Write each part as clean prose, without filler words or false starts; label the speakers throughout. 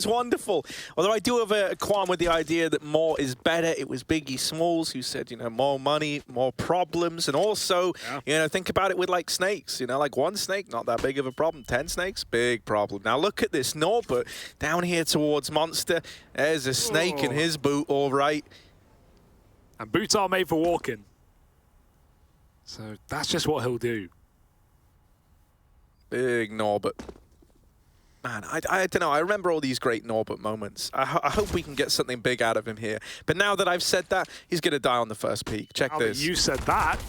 Speaker 1: It's wonderful. Although I do have a qualm with the idea that more is better. It was Biggie Smalls who said, you know, more money, more problems. And also, you know, think about it with like snakes. You know, like one snake, not that big of a problem. 10 snakes, big problem. Now look at this Norbert down here towards Monster. There's a snake in his boot, all right.
Speaker 2: And boots are made for walking. So that's just what he'll do.
Speaker 1: Big Norbert. Man, I don't know. I remember all these great Norbert moments. I hope we can get something big out of him here. But now that I've said that, he's going to die on the first peak. Check
Speaker 2: now
Speaker 1: this.
Speaker 2: That you said that.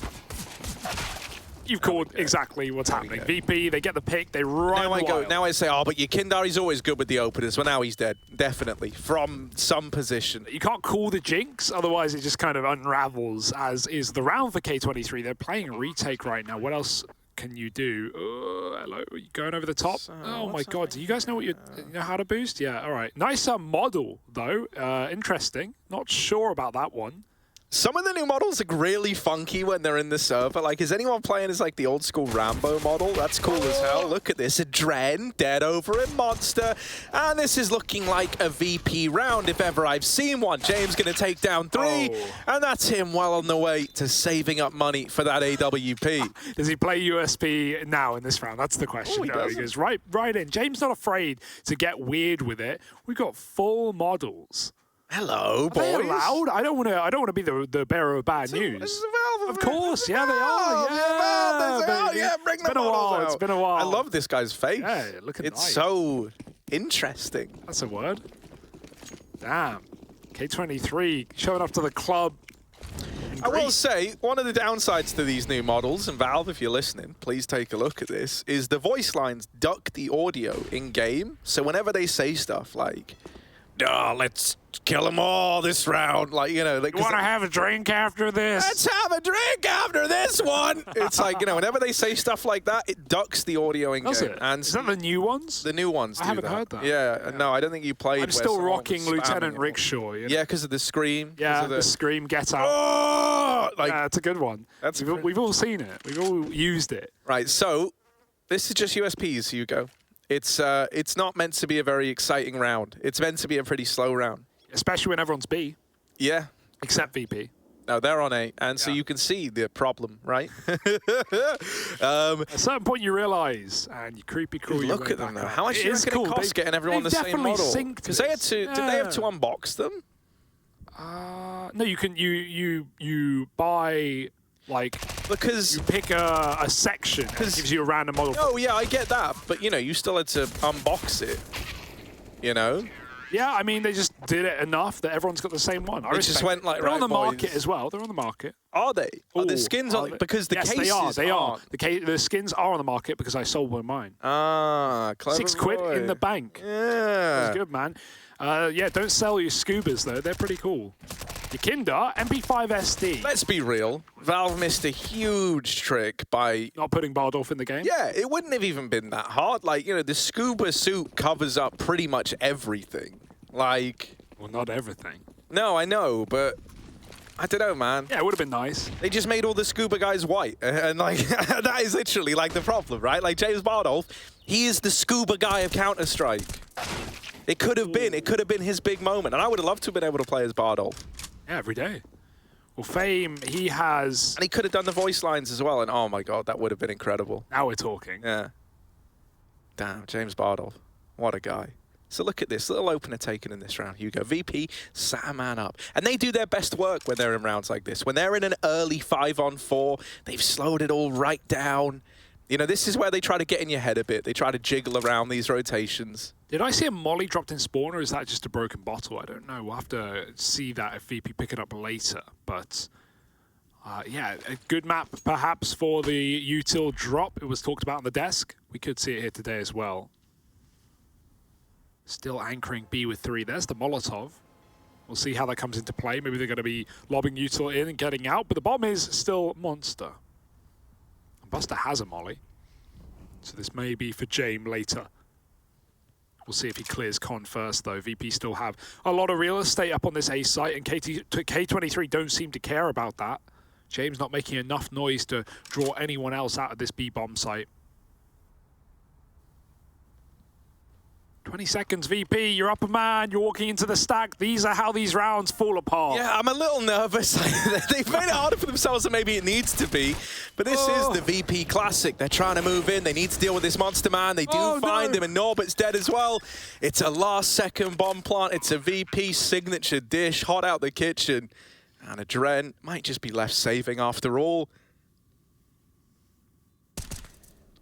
Speaker 2: You've called exactly what's happening. VP, they get the pick, they run
Speaker 1: Now I say, oh, but Yakindar, he's always good with the openers. Well, now he's dead, definitely, from some position.
Speaker 2: You can't call the jinx, otherwise it just kind of unravels, as is the round for K23. They're playing a retake right now. What else can you do? Hello, are you going over the top? So, oh my god, do you guys know what you know how to boost? Yeah, all right. Nice model, though. Interesting. Not sure about that one.
Speaker 1: Some of the new models are really funky when they're in the server. Like, is anyone playing as like the old school Rambo model? That's cool as hell. Look at this. Adren dead over in Monster. And this is looking like a VP round if ever I've seen one. James going to take down 3. And that's him well on the way to saving up money for that AWP.
Speaker 2: Does he play USP now in this round? That's the question.
Speaker 1: No,
Speaker 2: he goes right in. James not afraid to get weird with it. We've got full models.
Speaker 1: Hello, boys.
Speaker 2: Are they allowed? I don't want to be the bearer of bad news. Of course, yeah, they are.
Speaker 1: Yeah, bring them out.
Speaker 2: It's been a while.
Speaker 1: I love this guy's face.
Speaker 2: Yeah, looking nice.
Speaker 1: It's so interesting.
Speaker 2: That's a word. Damn. K23 showing up to the club.
Speaker 1: I will say, one of the downsides to these new models, and Valve, if you're listening, please take a look at this, is the voice lines duck the audio in-game. So whenever they say stuff like, oh, let's kill them all this round. Like, you know, like,
Speaker 2: you want to have a drink after this?
Speaker 1: Let's have a drink after this one. It's like, you know, whenever they say stuff like that, it ducks the audio in game.
Speaker 2: And is that the new ones?
Speaker 1: The new ones.
Speaker 2: I haven't heard that.
Speaker 1: Yeah, no, I don't think you played.
Speaker 2: I'm still rocking Lieutenant Rickshaw. You know?
Speaker 1: Yeah, because of the scream.
Speaker 2: Yeah, the scream. Get out.
Speaker 1: Oh! Like,
Speaker 2: yeah, it's a good one. We've all seen it. We've all used it.
Speaker 1: Right. So this is just USPs, Hugo. It's not meant to be a very exciting round. It's meant to be a pretty slow round.
Speaker 2: Especially when everyone's B.
Speaker 1: Yeah.
Speaker 2: Except VP.
Speaker 1: No, they're on A. And so you can see the problem, right?
Speaker 2: At a certain point you realise, and you creepy cool.
Speaker 1: Look at them though. How much do you reckon it costs getting everyone the same model? Because they had to, did they have to unbox them?
Speaker 2: No, you can, you buy... Like,
Speaker 1: because
Speaker 2: you pick a section and it gives you a random model.
Speaker 1: Oh, yeah, I get that. But, you know, you still had to unbox it, you know?
Speaker 2: Yeah, I mean, they just did it enough that everyone's got the same one.
Speaker 1: It just went like,
Speaker 2: they're on the market as well. They're on the market.
Speaker 1: Are they? Are the skins on? Because the cases
Speaker 2: they are. The skins are on the market because I sold one of mine.
Speaker 1: Ah, clever
Speaker 2: £6 in the bank.
Speaker 1: Yeah.
Speaker 2: That's good, man. Yeah, don't sell your scubas, though. They're pretty cool. Yakinda, MP5 SD.
Speaker 1: Let's be real. Valve missed a huge trick by...
Speaker 2: not putting Bardolph in the game?
Speaker 1: Yeah, it wouldn't have even been that hard. Like, you know, the scuba suit covers up pretty much everything. Like...
Speaker 2: well, not everything.
Speaker 1: No, I know, but... I don't know, man.
Speaker 2: Yeah, it would have been nice.
Speaker 1: They just made all the scuba guys white. And, like, that is literally, like, the problem, right? Like, James Bardolph, he is the scuba guy of Counter-Strike. It could have been. It could have been his big moment. And I would have loved to have been able to play as Bardolph.
Speaker 2: Yeah, every day. Well, Fame, he has...
Speaker 1: and he could have done the voice lines as well. And, oh, my God, that would have been incredible.
Speaker 2: Now we're talking.
Speaker 1: Yeah. Damn, James Bardolph. What a guy. So look at this little opener taken in this round. Hugo. VP sat a man up. And they do their best work when they're in rounds like this. When they're in an early 5-on-4, they've slowed it all right down. You know, this is where they try to get in your head a bit. They try to jiggle around these rotations.
Speaker 2: Did I see a molly dropped in spawn, or is that just a broken bottle? I don't know. We'll have to see that if VP pick it up later. But, yeah, a good map perhaps for the util drop. It was talked about on the desk. We could see it here today as well. Still anchoring B with 3. There's the Molotov. We'll see how that comes into play. Maybe they're going to be lobbing util in and getting out. But the bomb is still Monster. Buster has a molly, so this may be for James later. We'll see if he clears Con first, though. VP still have a lot of real estate up on this A site, and K23 don't seem to care about that. James not making enough noise to draw anyone else out of this B bomb site. 20 seconds, VP, you're up a man, you're walking into the stack. These are how these rounds fall apart.
Speaker 1: Yeah, I'm a little nervous. They've made it harder for themselves than maybe it needs to be. But this is the VP Classic. They're trying to move in. They need to deal with this monster man. They do find him, and Norbert's dead as well. It's a last-second bomb plant. It's a VP signature dish, hot out the kitchen. And Adren might just be left saving after all.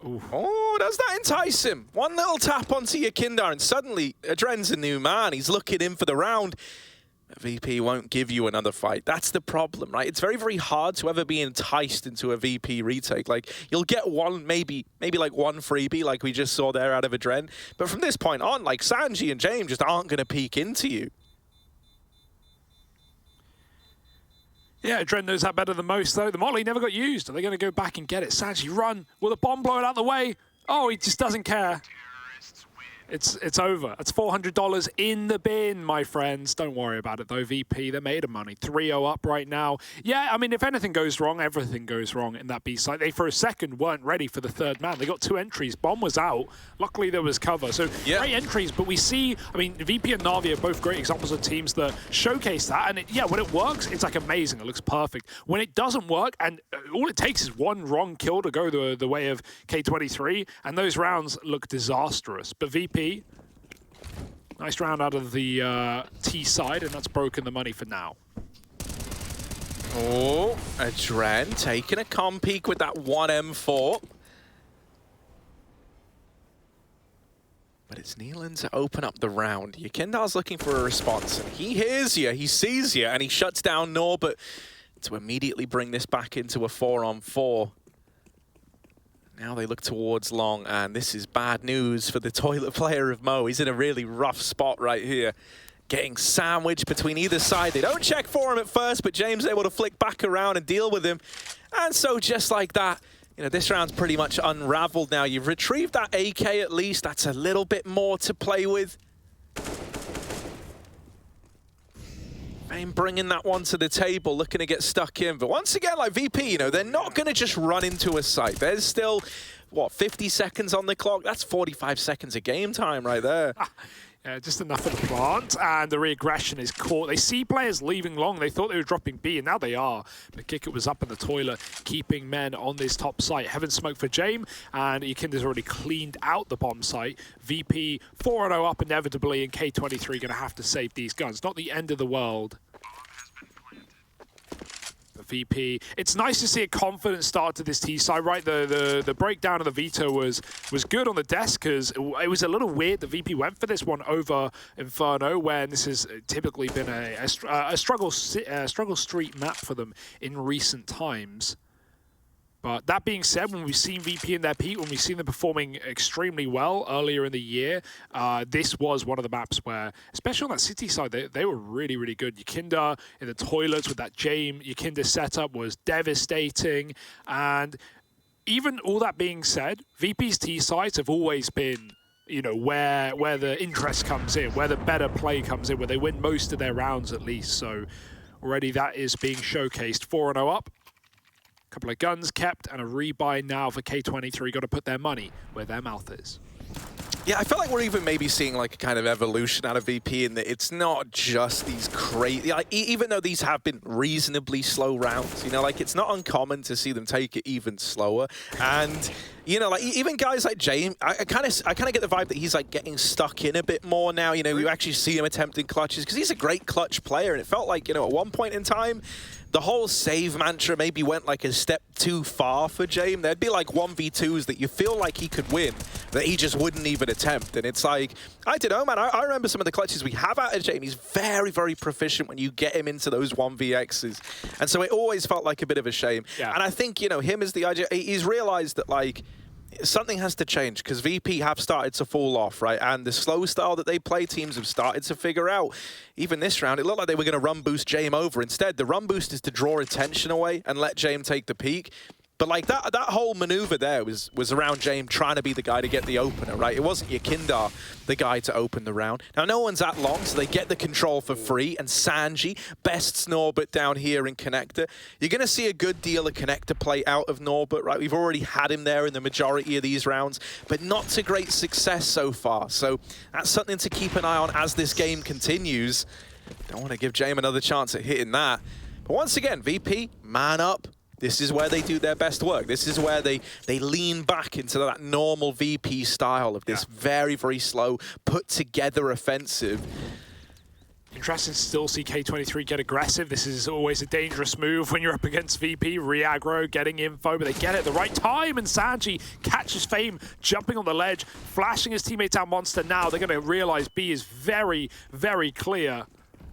Speaker 2: Ooh.
Speaker 1: Oh, does that entice him? One little tap onto your Kindar, and suddenly Adren's a new man. He's looking in for the round. VP won't give you another fight. That's the problem, right? It's very, very hard to ever be enticed into a VP retake. Like, you'll get one, maybe like one freebie, like we just saw there out of Adren. But from this point on, like, Sanji and James just aren't going to peek into you.
Speaker 2: Yeah, Adren knows that better than most, though. The Molly never got used. Are they going to go back and get it? Sanji, run. Will the bomb blow it out the way? Oh, he just doesn't care. It's over. It's $400 in the bin, my friends. Don't worry about it, though. VP, they're made of money. 3-0 up right now. Yeah, I mean, if anything goes wrong, everything goes wrong in that B-site. They, for a second, weren't ready for the third man. They got 2 entries. Bomb was out. Luckily, there was cover. So, great entries. But we see, I mean, VP and Na'Vi are both great examples of teams that showcase that. And, yeah, when it works, it's, like, amazing. It looks perfect. When it doesn't work, and all it takes is one wrong kill to go the way of K23, and those rounds look disastrous. But VP, nice round out of the T side, and that's broken the money for now.
Speaker 1: Oh, Adren taking a com peek with that 1M4. But it's Nealon to open up the round. Yakindar's looking for a response, and he hears you, he sees you, and he shuts down Norbert to immediately bring this back into a 4-on-4. Now they look towards long, and this is bad news for the toilet player of Mo. He's in a really rough spot right here, getting sandwiched between either side. They don't check for him at first, but James able to flick back around and deal with him. And so just like that, you know, this round's pretty much unraveled now. You've retrieved that AK at least. That's a little bit more to play with. Fame bringing that one to the table, looking to get stuck in. But once again, like VP, you know, they're not going to just run into a site. There's still, what, 50 seconds on the clock? That's 45 seconds of game time right there.
Speaker 2: Yeah, just enough for the plant, and the reaggression is caught. They see players leaving long. They thought they were dropping B, and now they are. The kicker was up in the toilet, keeping men on this top site. Heaven smoke for James, and Yakinda's already cleaned out the bomb site. VP 4-0 up inevitably, and K23 going to have to save these guns. Not the end of the world. VP. It's nice to see a confident start to this T side, right? The breakdown of the veto was good on the desk, because it was a little weird that VP went for this one over Inferno, when this has typically been a struggle street map for them in recent times. But that being said, when we've seen VP in their peak, when we've seen them performing extremely well earlier in the year, this was one of the maps where, especially on that city side, they were really, really good. Yakinda in the toilets with that Yakinda setup was devastating. And even all that being said, VP's T sides have always been, you know, where the interest comes in, where the better play comes in, where they win most of their rounds at least. So already that is being showcased. 4-0 up. Couple of guns kept, and a rebuy now for K23. Got to put their money where their mouth is.
Speaker 1: Yeah, I feel like we're even maybe seeing like a kind of evolution out of VP in that it's not just these crazy, like, even though these have been reasonably slow rounds, you know, like it's not uncommon to see them take it even slower. And, you know, like even guys like James, I kind of get the vibe that he's like getting stuck in a bit more now. You know, you actually see him attempting clutches because he's a great clutch player. And it felt like, you know, at one point in time, the whole save mantra maybe went like a step too far for James. There'd be like 1v2s that you feel like he could win, that he just wouldn't even attempt. And it's like, I don't know, man. I remember some of the clutches we have out of James. He's very, very proficient when you get him into those 1vx's. And so it always felt like a bit of a shame. Yeah. And I think, you know, him as the idea, he's realized that, like, something has to change because VP have started to fall off, right? And the slow style that they play, teams have started to figure out. Even this round, it looked like they were going to run boost James over. Instead, the run boost is to draw attention away and let James take the peak. But like that whole maneuver there was around James trying to be the guy to get the opener, right? It wasn't Yakindar the guy to open the round. Now, no one's that long, so they get the control for free, and Sanji bests Norbert down here in Connector. You're going to see a good deal of Connector play out of Norbert, right? We've already had him there in the majority of these rounds, but not to great success so far. So that's something to keep an eye on as this game continues. Don't want to give James another chance at hitting that. But once again, VP, man up. This is where they do their best work. This is where they lean back into that normal VP style of this very, very slow, put-together offensive.
Speaker 2: Interesting to still see K23 get aggressive. This is always a dangerous move when you're up against VP. Re-aggro, getting info, but they get it at the right time, and Sanji catches Fame jumping on the ledge, flashing his teammates out Monster. Now they're going to realize B is very, very clear.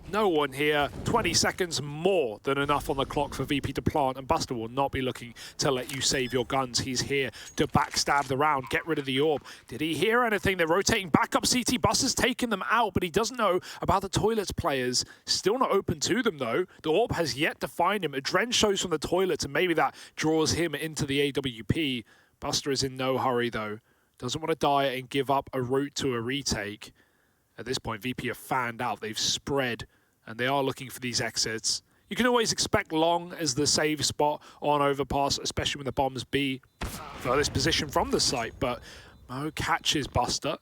Speaker 2: No one here. 20 seconds more than enough on the clock for VP to plant, and Buster will not be looking to let you save your guns. He's here to backstab the round, get rid of the orb. Did he hear anything? They're rotating back up CT. Buster's taking them out, but he doesn't know about the toilets players. Still not open to them, though. The orb has yet to find him. Adren shows from the toilets, and maybe that draws him into the AWP. Buster is in no hurry, though. Doesn't want to die and give up a route to a retake. At this point, VP are fanned out. They've spread, and they are looking for these exits. You can always expect long as the save spot on Overpass, especially when the bombs be furthest position from the site. But Mo catches Buster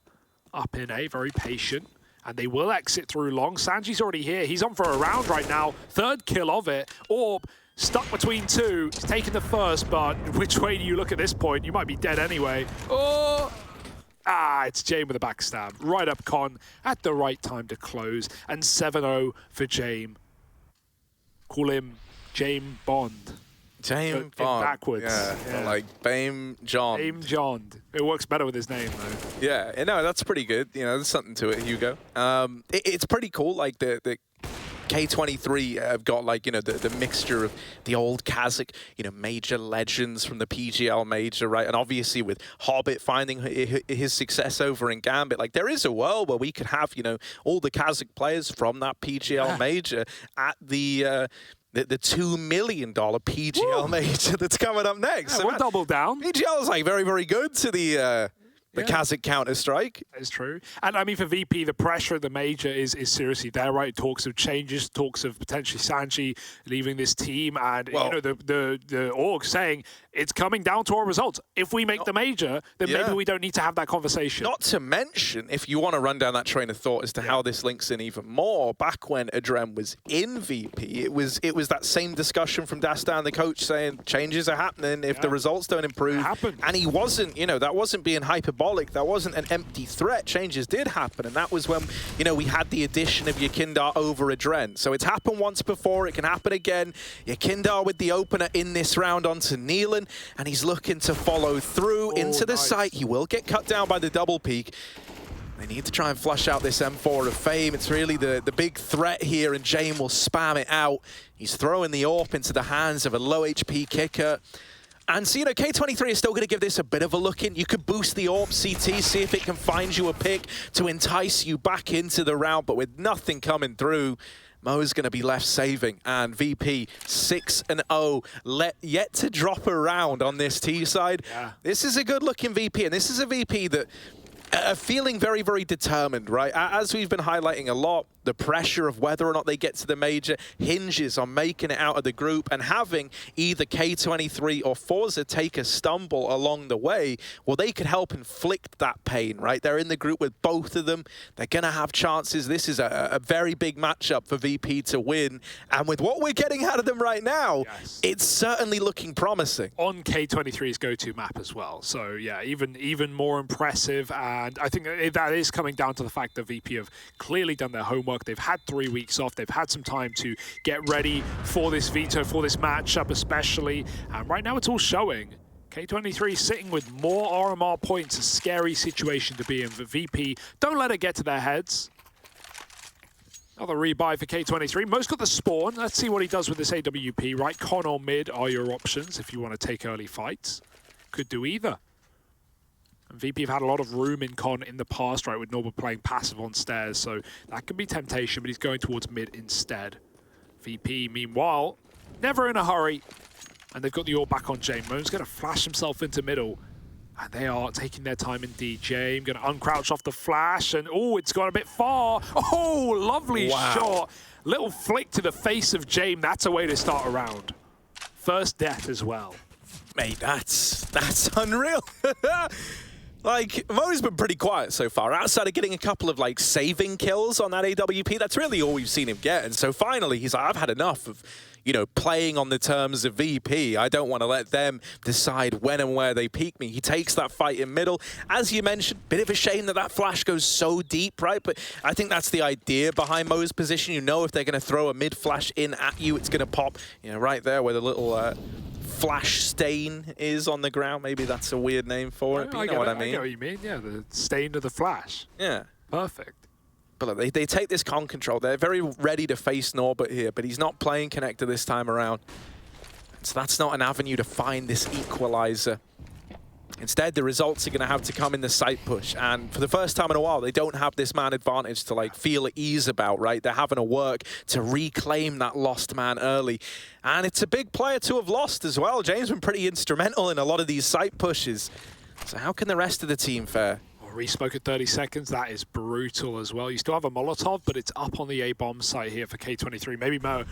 Speaker 2: up in A, very patient, and they will exit through long. Sanji's already here. He's on for a round right now. Third kill of it. Orb stuck between two. He's taking the first, but which way do you look at this point? You might be dead anyway. Oh! It's James with a backstab. Right up Con at the right time to close. And 7-0 for James. Call him James Bond.
Speaker 1: James Bond.
Speaker 2: Backwards.
Speaker 1: Yeah. Like Bame John.
Speaker 2: Bame John. It works better with his name, though.
Speaker 1: Yeah, no, that's pretty good. You know, there's something to it, Hugo. It's pretty cool. Like the K23 have got, like, you know, the mixture of the old Kazakh, you know, major legends from the PGL major, right? And obviously with Hobbit finding his success over in Gambit, like there is a world where we could have, you know, all the Kazakh players from that PGL major at the $2 million PGL major that's coming up next.
Speaker 2: Yeah,
Speaker 1: so
Speaker 2: we'll double down.
Speaker 1: PGL is like very, very good to the Kazakh Counter-Strike.
Speaker 2: That is true. And I mean, for VP, the pressure of the major is seriously there, right? Talks of changes, talks of potentially Sanji leaving this team, and you know, the org saying it's coming down to our results. If we make the major, then maybe we don't need to have that conversation.
Speaker 1: Not to mention, if you want to run down that train of thought as to how this links in even more, back when Adrem was in VP, it was that same discussion from Dastan, the coach, saying changes are happening if the results don't improve. And he wasn't, you know, that wasn't being hyperbolic. That wasn't an empty threat. Changes did happen, and that was when, you know, we had the addition of Yakindar over Adren. So it's happened once before, it can happen again. Yakindar with the opener in this round onto Neelan, and he's looking to follow through into the site. He will get cut down by the double peak. They need to try and flush out this M4 of Fame. It's really the big threat here, and James will spam it out. He's throwing the AWP into the hands of a low HP kicker. And so, you know, K23 is still going to give this a bit of a look in. You could boost the AWP CT, see if it can find you a pick to entice you back into the round, but with nothing coming through, Mo's going to be left saving. And VP 6-0, yet to drop a round on this T side. Yeah. This is a good-looking VP, and this is a VP that feeling very, very determined, right? As we've been highlighting a lot, the pressure of whether or not they get to the major hinges on making it out of the group, and having either K23 or Forza take a stumble along the way, well, they could help inflict that pain, right? They're in the group with both of them. They're going to have chances. This is a very big matchup for VP to win. And with what we're getting out of them right now, it's certainly looking promising.
Speaker 2: On K23's go-to map as well. So, yeah, even more impressive. And I think that is coming down to the fact that VP have clearly done their homework. They've had 3 weeks off. They've had some time to get ready for this veto, for this matchup especially. And right now it's all showing. K23 sitting with more RMR points. A scary situation to be in for VP. Don't let it get to their heads. Another rebuy for K23. Most got the spawn. Let's see what he does with this AWP, right? Con or mid are your options if you want to take early fights. Could do either. And VP have had a lot of room in Con in the past, right, with Norbert playing passive on stairs, so that can be temptation, but he's going towards mid instead. VP, meanwhile, never in a hurry. and they've got the all back on James. Mo's going to flash himself into middle, and they are taking their time indeed. James going to uncrouch off the flash, and oh, it's gone a bit far. Oh, lovely shot. Little flick to the face of James. That's a way to start a round. First death as well.
Speaker 1: Mate, that's unreal. Like, Mo's been pretty quiet so far. Outside of getting a couple of, like, saving kills on that AWP, that's really all we've seen him get. And so finally, he's like, I've had enough of, you know, playing on the terms of VP. I don't want to let them decide when and where they peak me. He takes that fight in middle. As you mentioned, bit of a shame that that flash goes so deep, right? But I think that's the idea behind Mo's position. You know, if they're going to throw a mid flash in at you, it's going to pop, you know, right there where the little flash stain is on the ground. Maybe that's a weird name for it, but you know what I mean.
Speaker 2: I know what you mean, yeah, the stain of the flash.
Speaker 1: Yeah.
Speaker 2: Perfect.
Speaker 1: But look, they take this con control. They're very ready to face Norbert here, but he's not playing connector this time around. So that's not an avenue to find this equalizer. Instead, the results are going to have to come in the site push. And for the first time in a while, they don't have this man advantage to like feel at ease about, right? They're having to work to reclaim that lost man early. And it's a big player to have lost as well. James been pretty instrumental in a lot of these site pushes. So how can the rest of the team fare?
Speaker 2: Respoke at 30 seconds, that is brutal as well. You still have a Molotov, but it's up on the A-bomb site here for K23. Maybe Mo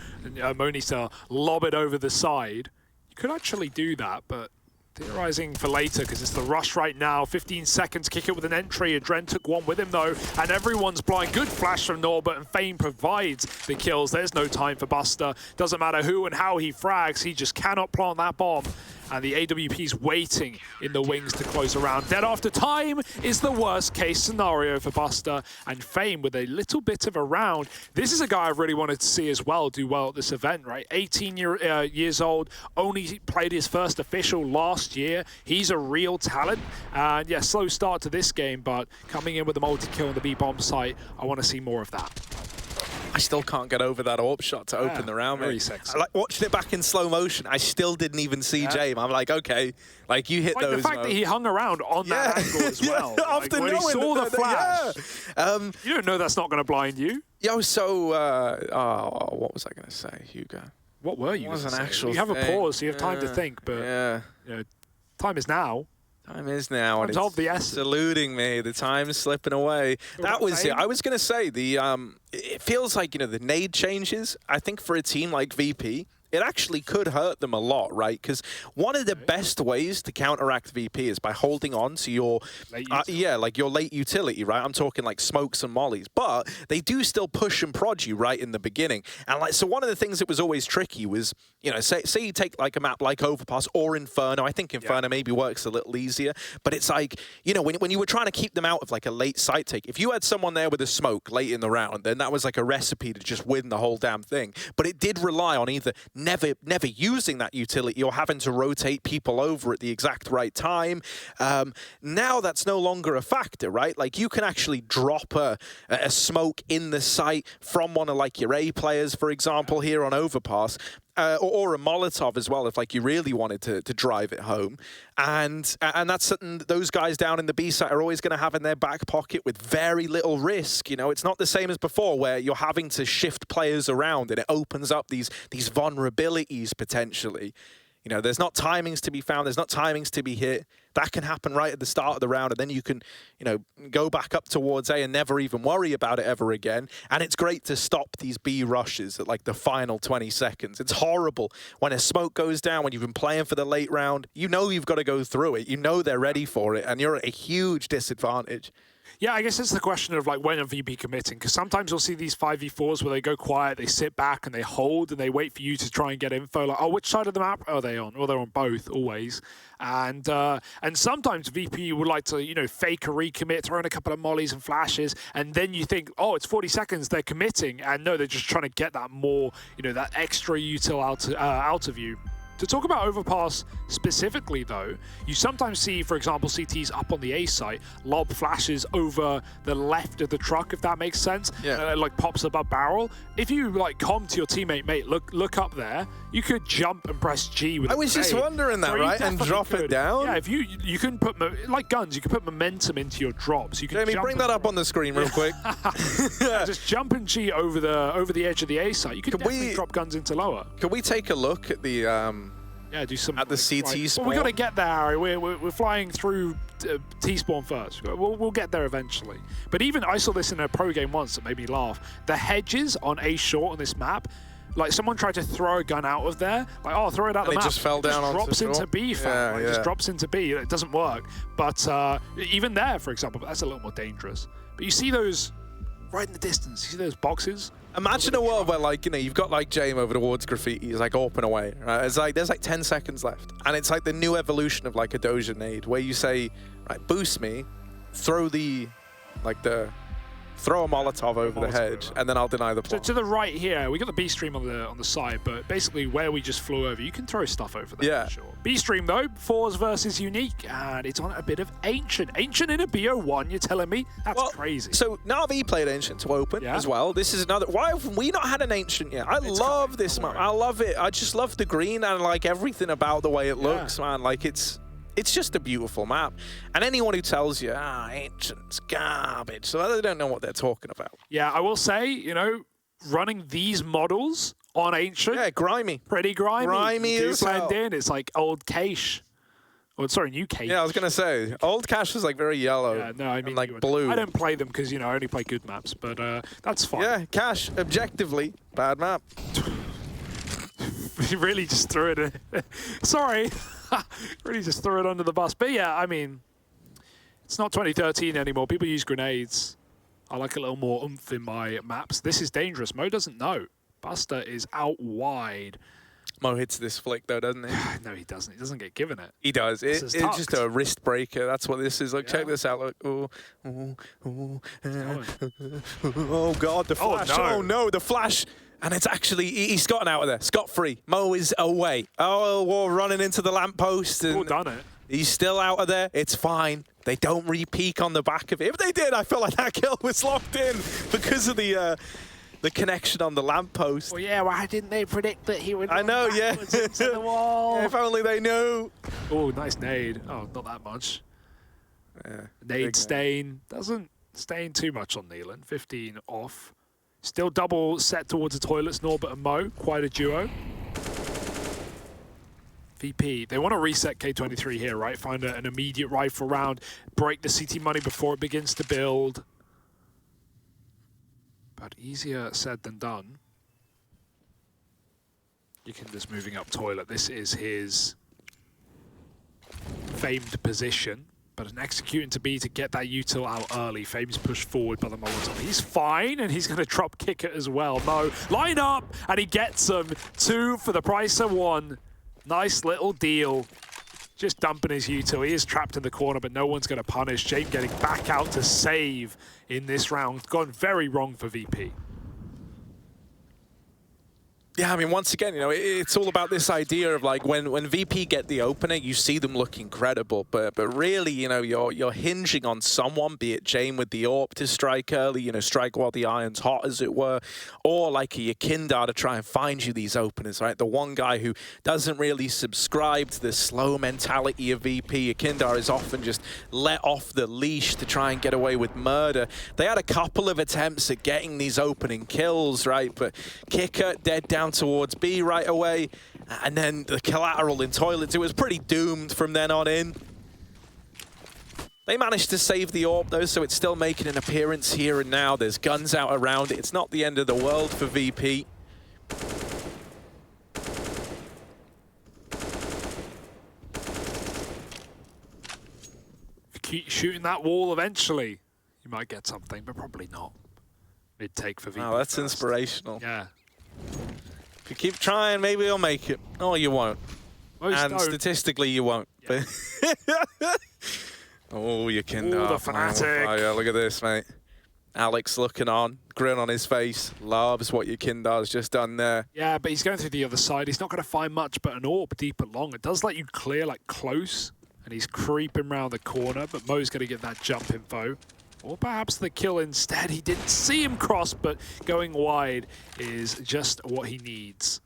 Speaker 2: needs to lob it over the side. You could actually do that, but theorizing for later, because it's the rush right now. 15 seconds, kick it with an entry. Adren took one with him, though, and everyone's blind. Good flash from Norbert, and Fame provides the kills. There's no time for Buster. Doesn't matter who and how he frags. He just cannot plant that bomb. And the AWP's waiting in the wings to close around. Dead after time is the worst case scenario for Buster, and Fame with a little bit of a round. This is a guy I really wanted to see as well do well at this event, right? 18 years old, only played his first official last year. He's a real talent. And yeah, slow start to this game, but coming in with a multi-kill on the B-bomb site, I want to see more of that.
Speaker 1: I still can't get over that AWP shot to open the round.
Speaker 2: Very sexy.
Speaker 1: I like watching it back in slow motion. I still didn't even see James. I'm like, okay, like you hit
Speaker 2: like
Speaker 1: those.
Speaker 2: The fact that he hung around on that angle as well.
Speaker 1: After
Speaker 2: like, when he saw the flash. You don't know that's not going to blind you.
Speaker 1: Yo, so what was I going to say, Hugo?
Speaker 2: What were you?
Speaker 1: It was an actual.
Speaker 2: You have a pause, so you have time to think. But you know, time is now.
Speaker 1: Time is now, and
Speaker 2: of the essence.
Speaker 1: It's eluding me. The time's slipping away. That was it. I was going to say the. It feels like, you know, the nade changes. I think for a team like VP, it actually could hurt them a lot, right? Because one of the best ways to counteract VP is by holding on to your, like your late utility, right? I'm talking like smokes and mollies, but they do still push and prod you right in the beginning. And like, so one of the things that was always tricky was, you know, say you take like a map like Overpass or Inferno. I think Inferno maybe works a little easier, but it's like, you know, when you were trying to keep them out of like a late site take, if you had someone there with a smoke late in the round, then that was like a recipe to just win the whole damn thing. But it did rely on either never using that utility or having to rotate people over at the exact right time. Now that's no longer a factor, right? Like you can actually drop a smoke in the site from one of like your A players, for example, here on Overpass. Or a Molotov as well, if like you really wanted to drive it home, and that's something those guys down in the B site are always going to have in their back pocket with very little risk. You know, it's not the same as before where you're having to shift players around and it opens up these vulnerabilities potentially. You know, there's not timings to be found. There's not timings to be hit. That can happen right at the start of the round, and then you can, you know, go back up towards A and never even worry about it ever again. And it's great to stop these B rushes at like the final 20 seconds. It's horrible when a smoke goes down, when you've been playing for the late round. You know you've got to go through it. You know they're ready for it, and you're at a huge disadvantage.
Speaker 2: Yeah, I guess it's the question of like when are VP committing, because sometimes you'll see these 5v4s where they go quiet, they sit back and they hold and they wait for you to try and get info. Like, oh, which side of the map are they on? Well, they're on both always. And sometimes VP would like to, you know, fake a recommit, throw in a couple of mollies and flashes, and then you think, oh, it's 40 seconds, they're committing, and no, they're just trying to get that more, you know, that extra util out of you. To talk about Overpass specifically, though, you sometimes see, for example, CTs up on the A site, lob flashes over the left of the truck, if that makes sense. Yeah. Like pops above barrel. If you like com to your teammate, mate, look up there, you could jump and press G with.
Speaker 1: I was just wondering that, right? And drop it down.
Speaker 2: Yeah, if you can put like guns, you can put momentum into your drops. You can.
Speaker 1: Jamie, bring that up on the screen real quick.
Speaker 2: Yeah, just jump and G over the edge of the A site. You could definitely drop guns into lower.
Speaker 1: Can we take a look at the
Speaker 2: Yeah, do some
Speaker 1: at the CT spawn.
Speaker 2: Well, we got to get there, Harry. We're flying through T-spawn first. We'll get there eventually. But even I saw this in a pro game once that made me laugh. The hedges on A short on this map, like someone tried to throw a gun out of there, like, oh, throw it out the map.
Speaker 1: It just fell down onto
Speaker 2: drops into B, fam. It just drops into B. It doesn't work. But even there, for example, that's a little more dangerous. But you see those right in the distance. You see those boxes?
Speaker 1: Imagine a world where, like, you know, you've got like Jame over towards graffiti. He's like open away. Right? It's like there's like 10 seconds left, and it's like the new evolution of like a Doja nade, where you say, right, boost me, throw throw a Molotov over the hedge, and then I'll deny the plant.
Speaker 2: To the right here, we got the B stream on the side, but basically where we just flew over, you can throw stuff over there. Yeah. For sure. B stream though, fours versus unique, and it's on a bit of ancient. Ancient in a BO1, you're telling me? That's crazy.
Speaker 1: So Na'Vi played ancient to open as well. This is another. Why have we not had an ancient yet? I love this map. I love it. I just love the green and like everything about the way it looks, man. Like it's just a beautiful map. And anyone who tells you, ancient's garbage, so they don't know what they're talking about.
Speaker 2: Yeah, I will say, you know, running these models on ancient.
Speaker 1: Yeah, grimy.
Speaker 2: Pretty grimy.
Speaker 1: Grimy as hell.
Speaker 2: In. It's like old cache. Oh, sorry, new cache.
Speaker 1: Yeah, I was going to say, old cache was like very yellow.
Speaker 2: Yeah, no, I mean,
Speaker 1: and like blue.
Speaker 2: I don't play them because, you know, I only play good maps, but that's fine.
Speaker 1: Yeah, cache, objectively, bad map.
Speaker 2: You really just threw it in. Sorry. Really just threw it under the bus. But yeah, I mean, it's not 2013 anymore. People use grenades. I like a little more oomph in my maps. This is dangerous. Mo doesn't know. Buster is out wide.
Speaker 1: Mo hits this flick though, doesn't he?
Speaker 2: No, he doesn't. He doesn't get given it.
Speaker 1: He does. It's just a wrist breaker. That's what this is. Like, check this out. Look. Oh, God, the flash. Oh, no, the flash. And it's actually, he's gotten out of there. Scot-free. Mo is away. Oh, we're running into the lamppost.
Speaker 2: All done it.
Speaker 1: He's still out of there. It's fine. They don't re-peek on the back of it. If they did, I felt like that kill was locked in because of the connection on the lamppost.
Speaker 2: Well, yeah, why didn't they predict that he would
Speaker 1: I know, yeah.
Speaker 2: into the wall?
Speaker 1: Yeah, if only they knew.
Speaker 2: Oh, nice nade. Oh, not that much.
Speaker 1: Yeah,
Speaker 2: nade stain. Doesn't stain too much on Neelan. 15 off. Still double set towards the toilets, Norbert and Mo. Quite a duo. VP, they want to reset K23 here, right? Find an immediate rifle round, break the CT money before it begins to build. But easier said than done. Yakinda's moving up toilet. This is his famed position. But an executing to B to get that util out early. Fame's pushed forward by the Molotov. He's fine, and he's going to drop kick it as well. Mo, line up, and he gets them. 2 for the price of 1. Nice little deal. Just dumping his util. He is trapped in the corner, but no one's going to punish. Jame getting back out to save in this round. Gone very wrong for VP.
Speaker 1: Yeah, I mean, once again, you know, it's all about this idea of like when VP get the opener, you see them look incredible, but really, you know, you're hinging on someone, be it Jame with the AWP to strike early, you know, strike while the iron's hot, as it were, or like a Yakindar to try and find you these openers, right? The one guy who doesn't really subscribe to the slow mentality of VP, Yakindar is often just let off the leash to try and get away with murder. They had a couple of attempts at getting these opening kills, right? But Kicker dead down towards B right away, and then the collateral in toilets. It was pretty doomed from then on in. They managed to save the AWP though, so it's still making an appearance here and now. There's guns out around it. It's not the end of the world for VP.
Speaker 2: Keep shooting that wall eventually. You might get something, but probably not. Mid-take for VP.
Speaker 1: Oh, that's
Speaker 2: first.
Speaker 1: inspirational.
Speaker 2: Yeah.
Speaker 1: If you keep trying, maybe you'll make it. Or you won't. And statistically, you won't. Yeah. Oh, you can.
Speaker 2: Oh, the fanatic.
Speaker 1: Oh, yeah, look at this, mate. Alex looking on, grin on his face, loves what Yakindar's just done there.
Speaker 2: Yeah, but he's going through the other side. He's not going to find much but an AWP deep and long. It does let you clear, like, close, and he's creeping around the corner, but Mo's going to get that jump info. Or perhaps the kill instead. He didn't see him cross, but going wide is just what he needs.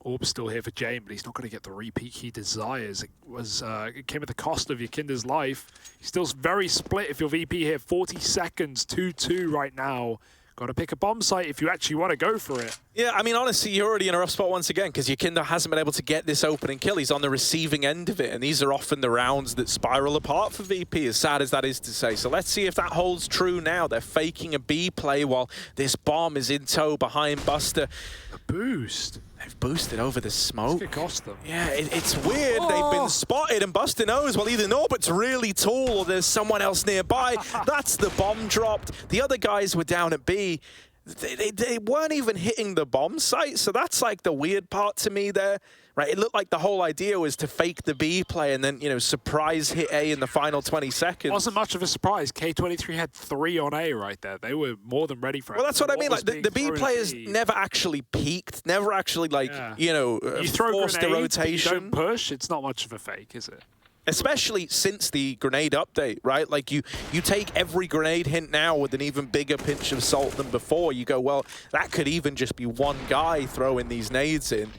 Speaker 2: Orb's still here for Jame, but he's not going to get the repeat he desires. It came at the cost of Yakinda's life. He's still very split if you're VP here. 40 seconds, 2-2 right now. Got to pick a bomb site if you actually want to go for it.
Speaker 1: Yeah, I mean, honestly, you're already in a rough spot once again because Yakindo hasn't been able to get this opening kill. He's on the receiving end of it, and these are often the rounds that spiral apart for VP, as sad as that is to say. So let's see if that holds true now. They're faking a B play while this bomb is in tow behind Buster.
Speaker 2: A boost.
Speaker 1: They've boosted over the smoke.
Speaker 2: It cost them.
Speaker 1: Yeah, it's weird. They've been spotted, and Buster knows, well, either Norbert's really tall or there's someone else nearby. That's the bomb dropped. The other guys were down at B. They weren't even hitting the bomb site, so that's like the weird part to me there. Right, it looked like the whole idea was to fake the B play and then, you know, surprise hit A in the final 20 seconds.
Speaker 2: Wasn't much of a surprise. K23 had 3 on A right there. They were more than ready for it.
Speaker 1: Well, that's what I mean. Like the B players never actually peaked, never actually you know,
Speaker 2: you throw
Speaker 1: forced the rotation.
Speaker 2: You don't push. It's not much of a fake, is it?
Speaker 1: Especially since the grenade update, right? Like you take every grenade hint now with an even bigger pinch of salt than before. You go, well, that could even just be one guy throwing these nades in.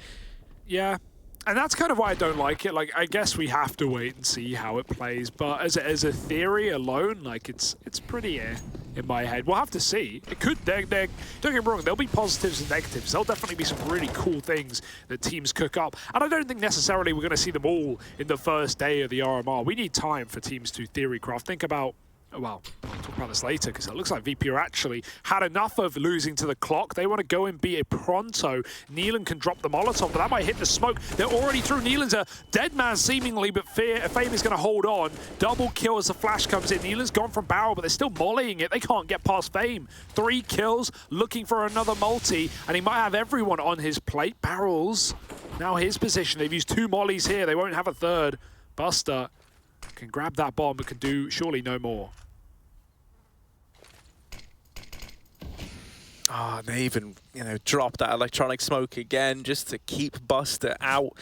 Speaker 2: Yeah, and that's kind of why I don't like it. Like, I guess we have to wait and see how it plays, but as a theory alone, like, it's pretty in my head. We'll have to see. It could, don't get me wrong, there'll be positives and negatives. There'll definitely be some really cool things that teams cook up, and I don't think necessarily we're going to see them all in the first day of the RMR. We need time for teams to theory craft. Think about, well, I'll talk about this later because it looks like VP are actually had enough of losing to the clock. They want to go and be a pronto. Neelan can drop the Molotov, but that might hit the smoke. They're already through. Neelan's a dead man seemingly, but Fame is going to hold on. Double kill as the flash comes in. Neelan's gone from barrel, but they're still mollying it. They can't get past Fame. 3 kills, looking for another multi, and he might have everyone on his plate. Barrels, now his position. They've used 2 mollies here. They won't have a third. Buster can grab that bomb, but can do surely no more.
Speaker 1: Oh, they even, you know, dropped that electronic smoke again just to keep Buster out.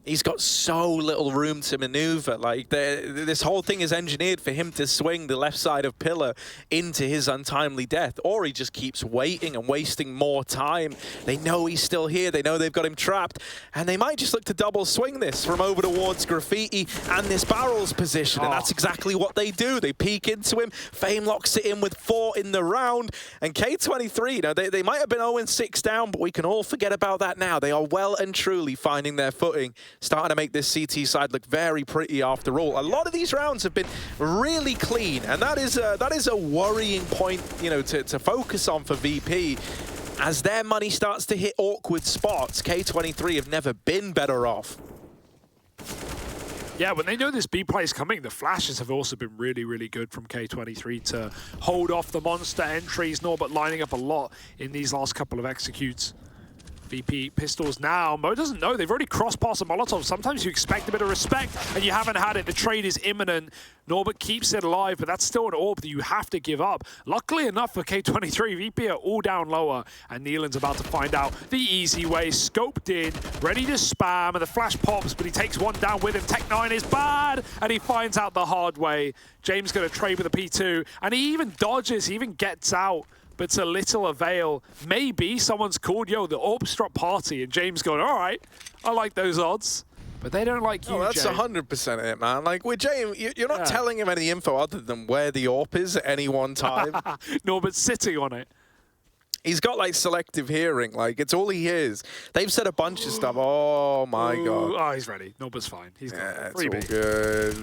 Speaker 1: He's got so little room to maneuver. Like, this whole thing is engineered for him to swing the left side of Pillar into his untimely death, or he just keeps waiting and wasting more time. They know he's still here. They know they've got him trapped, and they might just look to double swing this from over towards Graffiti and this barrel's position, and that's exactly what they do. They peek into him. Fame locks it in with 4 in the round, and K23, you know, they might have been 0-6 down, but we can all forget about that now. They are well and truly finding their footing, starting to make this CT side look very pretty after all. A lot of these rounds have been really clean, and that is a worrying point, you know, to focus on for VP. As their money starts to hit awkward spots, K23 have never been better off.
Speaker 2: Yeah, when they know this B play is coming, the flashes have also been really, really good from K23 to hold off the monster entries. Norbert lining up a lot in these last couple of executes. VP pistols now. Mo doesn't know. They've already crossed past a Molotov. Sometimes you expect a bit of respect, and you haven't had it. The trade is imminent. Norbert keeps it alive, but that's still an orb that you have to give up. Luckily enough for K23, VP are all down lower, and Neelan's about to find out the easy way. Scoped in, ready to spam, and the flash pops, but he takes one down with him. Tech9 is bad, and he finds out the hard way. James going to trade with a P2, and he even dodges, he even gets out. But to little avail. Maybe someone's called, yo, the Orbstrop party, and James going, all right, I like those odds. But they don't like you,
Speaker 1: that's 100% it, man. Like, with James, you're not telling him any info other than where the AWP is at any one time.
Speaker 2: Norbert's sitting on it.
Speaker 1: He's got, like, selective hearing. Like, it's all he hears. They've said a bunch of stuff. Oh, my God.
Speaker 2: Oh, he's ready. Norbert's fine. He's got
Speaker 1: it's all good.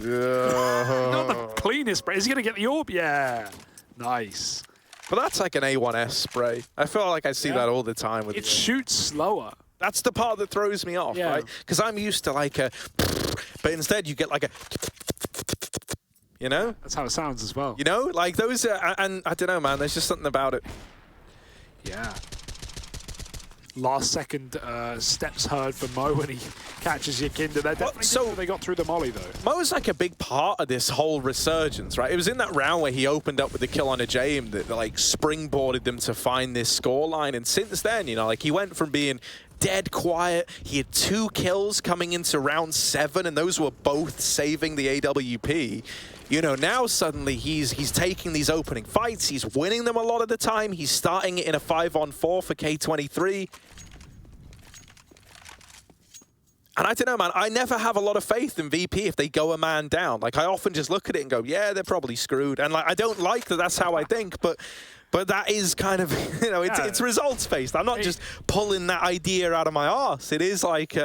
Speaker 2: Not the cleanest spray. Is he going to get the AWP? Yeah. Nice.
Speaker 1: But that's like an A1S spray. I feel like I see that all the time. With
Speaker 2: it shoots slower.
Speaker 1: That's the part that throws me off, right? Because I'm used to like a... But instead you get like a... You know?
Speaker 2: That's how it sounds as well.
Speaker 1: You know? Like those... and I don't know, man. There's just something about it.
Speaker 2: Yeah. Last second steps heard for Mo when he catches Yakindo. They're definitely they got through the molly, though.
Speaker 1: Mo's like a big part of this whole resurgence, right? It was in that round where he opened up with the kill on a JM that like springboarded them to find this scoreline. And since then, you know, like he went from being dead quiet. He had 2 kills coming into round 7, and those were both saving the AWP. You know, now suddenly he's taking these opening fights. He's winning them a lot of the time. He's starting it in a 5-on-4 for K23. And I don't know, man, I never have a lot of faith in VP if they go a man down. Like, I often just look at it and go, yeah, they're probably screwed. And like, I don't like that that's how I think, but But that is kind of, you know, it's results-based. I'm not just pulling that idea out of my arse. It is like...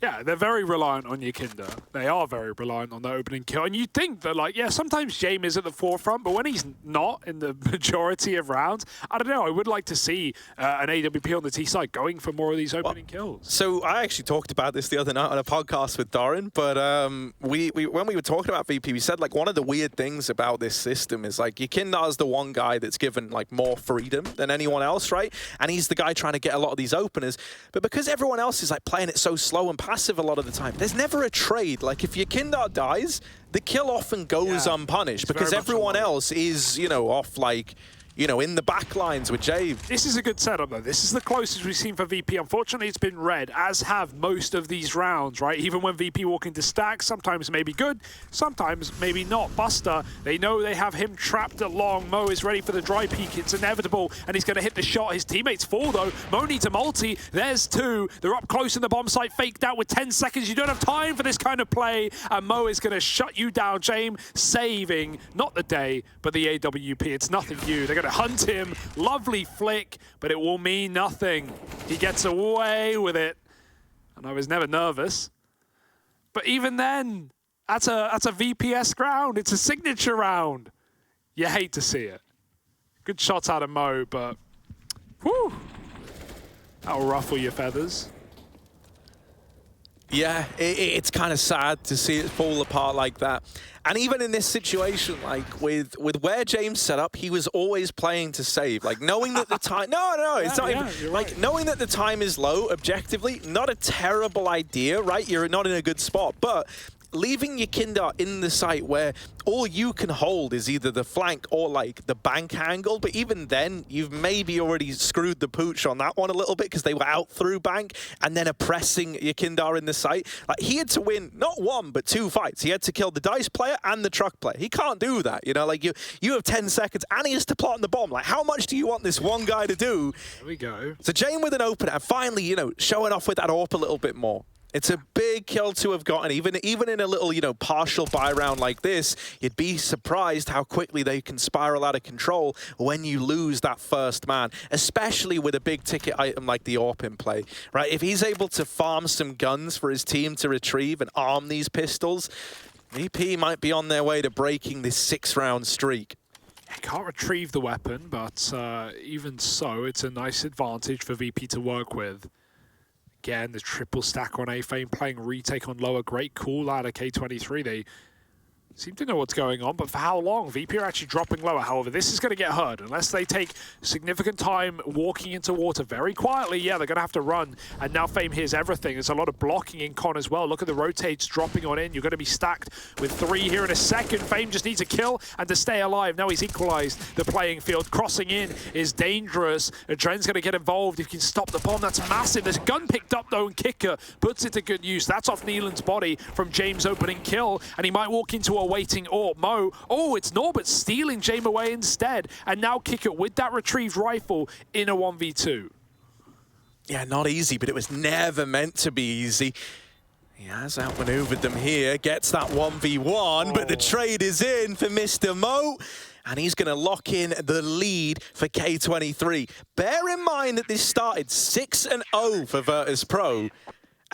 Speaker 2: Yeah, they're very reliant on Yakinda. They are very reliant on the opening kill. And you think that, like, yeah, sometimes James is at the forefront, but when he's not in the majority of rounds, I don't know, I would like to see an AWP on the T side going for more of these opening kills.
Speaker 1: So I actually talked about this the other night on a podcast with Doran, but when we were talking about VP, we said, like, one of the weird things about this system is, like, Yakinda is the one guy that's given, like, more freedom than anyone else, right? And he's the guy trying to get a lot of these openers. But because everyone else is, like, playing it so slow and passive a lot of the time, there's never a trade. Like, if Yakinda dies, the kill often goes unpunished because everyone else is, you know, off, like, you know, in the back lines with Jave.
Speaker 2: This is a good setup, though. This is the closest we've seen for VP. Unfortunately, it's been red, as have most of these rounds, right? Even when VP walk into stacks, sometimes maybe good, sometimes maybe not. Buster, they know they have him trapped along. Mo is ready for the dry peek. It's inevitable, and he's going to hit the shot. His teammates fall, though. Mo needs a multi. There's two. They're up close in the bomb site, faked out with 10 seconds. You don't have time for this kind of play, and Mo is going to shut you down. James saving, not the day, but the AWP. It's nothing new. They're going to hunt him. Lovely flick, but it will mean nothing. He gets away with it. And I was never nervous. But even then, that's a VPS round. It's a signature round. You hate to see it. Good shots out of Mo, but whew, that'll ruffle your feathers.
Speaker 1: Yeah, it's kind of sad to see it fall apart like that. And even in this situation, like with where James set up, he was always playing to save. Like knowing that the time, no, it's not even, like knowing that the time is low, objectively, not a terrible idea, right? You're not in a good spot, but leaving Yakinda in the site where all you can hold is either the flank or like the bank angle, but even then you've maybe already screwed the pooch on that one a little bit because they were out through bank and then oppressing Yakinda in the site. Like he had to win not one but two fights. He had to kill the dice player and the truck player. He can't do that, you know, like you have 10 seconds and he has to plot on the bomb. Like how much do you want this one guy to do?
Speaker 2: There we go.
Speaker 1: So Jane with an opener and finally, you know, showing off with that AWP a little bit more. It's a big kill to have gotten. Even in a little, you know, partial buy round like this, you'd be surprised how quickly they can spiral out of control when you lose that first man, especially with a big ticket item like the AWP in play, right? If he's able to farm some guns for his team to retrieve and arm these pistols, VP might be on their way to breaking this 6-round streak.
Speaker 2: He can't retrieve the weapon, but even so, it's a nice advantage for VP to work with. Again, the triple stack on A-Fame, playing retake on lower. Great call out of K23. They seem to know what's going on, but for how long? VP are actually dropping lower. However, this is going to get heard. Unless they take significant time walking into water very quietly, yeah, they're going to have to run. And now Fame hears everything. There's a lot of blocking in con as well. Look at the rotates dropping on in. You're going to be stacked with 3 here in a second. Fame just needs a kill and to stay alive. Now he's equalized the playing field. Crossing in is dangerous. Adren's going to get involved. If he can stop the bomb, that's massive. There's a gun picked up, though, and Kicker puts it to good use. That's off Neelan's body from James' opening kill, and he might walk into a waiting AWP. Mo, oh, it's Norbert stealing James away instead, and now Kicker with that retrieved rifle in a 1v2.
Speaker 1: Yeah, not easy, but it was never meant to be easy. He has outmaneuvered them here, gets that 1v1, but the trade is in for Mr. Mo, and he's going to lock in the lead for K23. Bear in mind that this started 6-0 for Virtus.pro.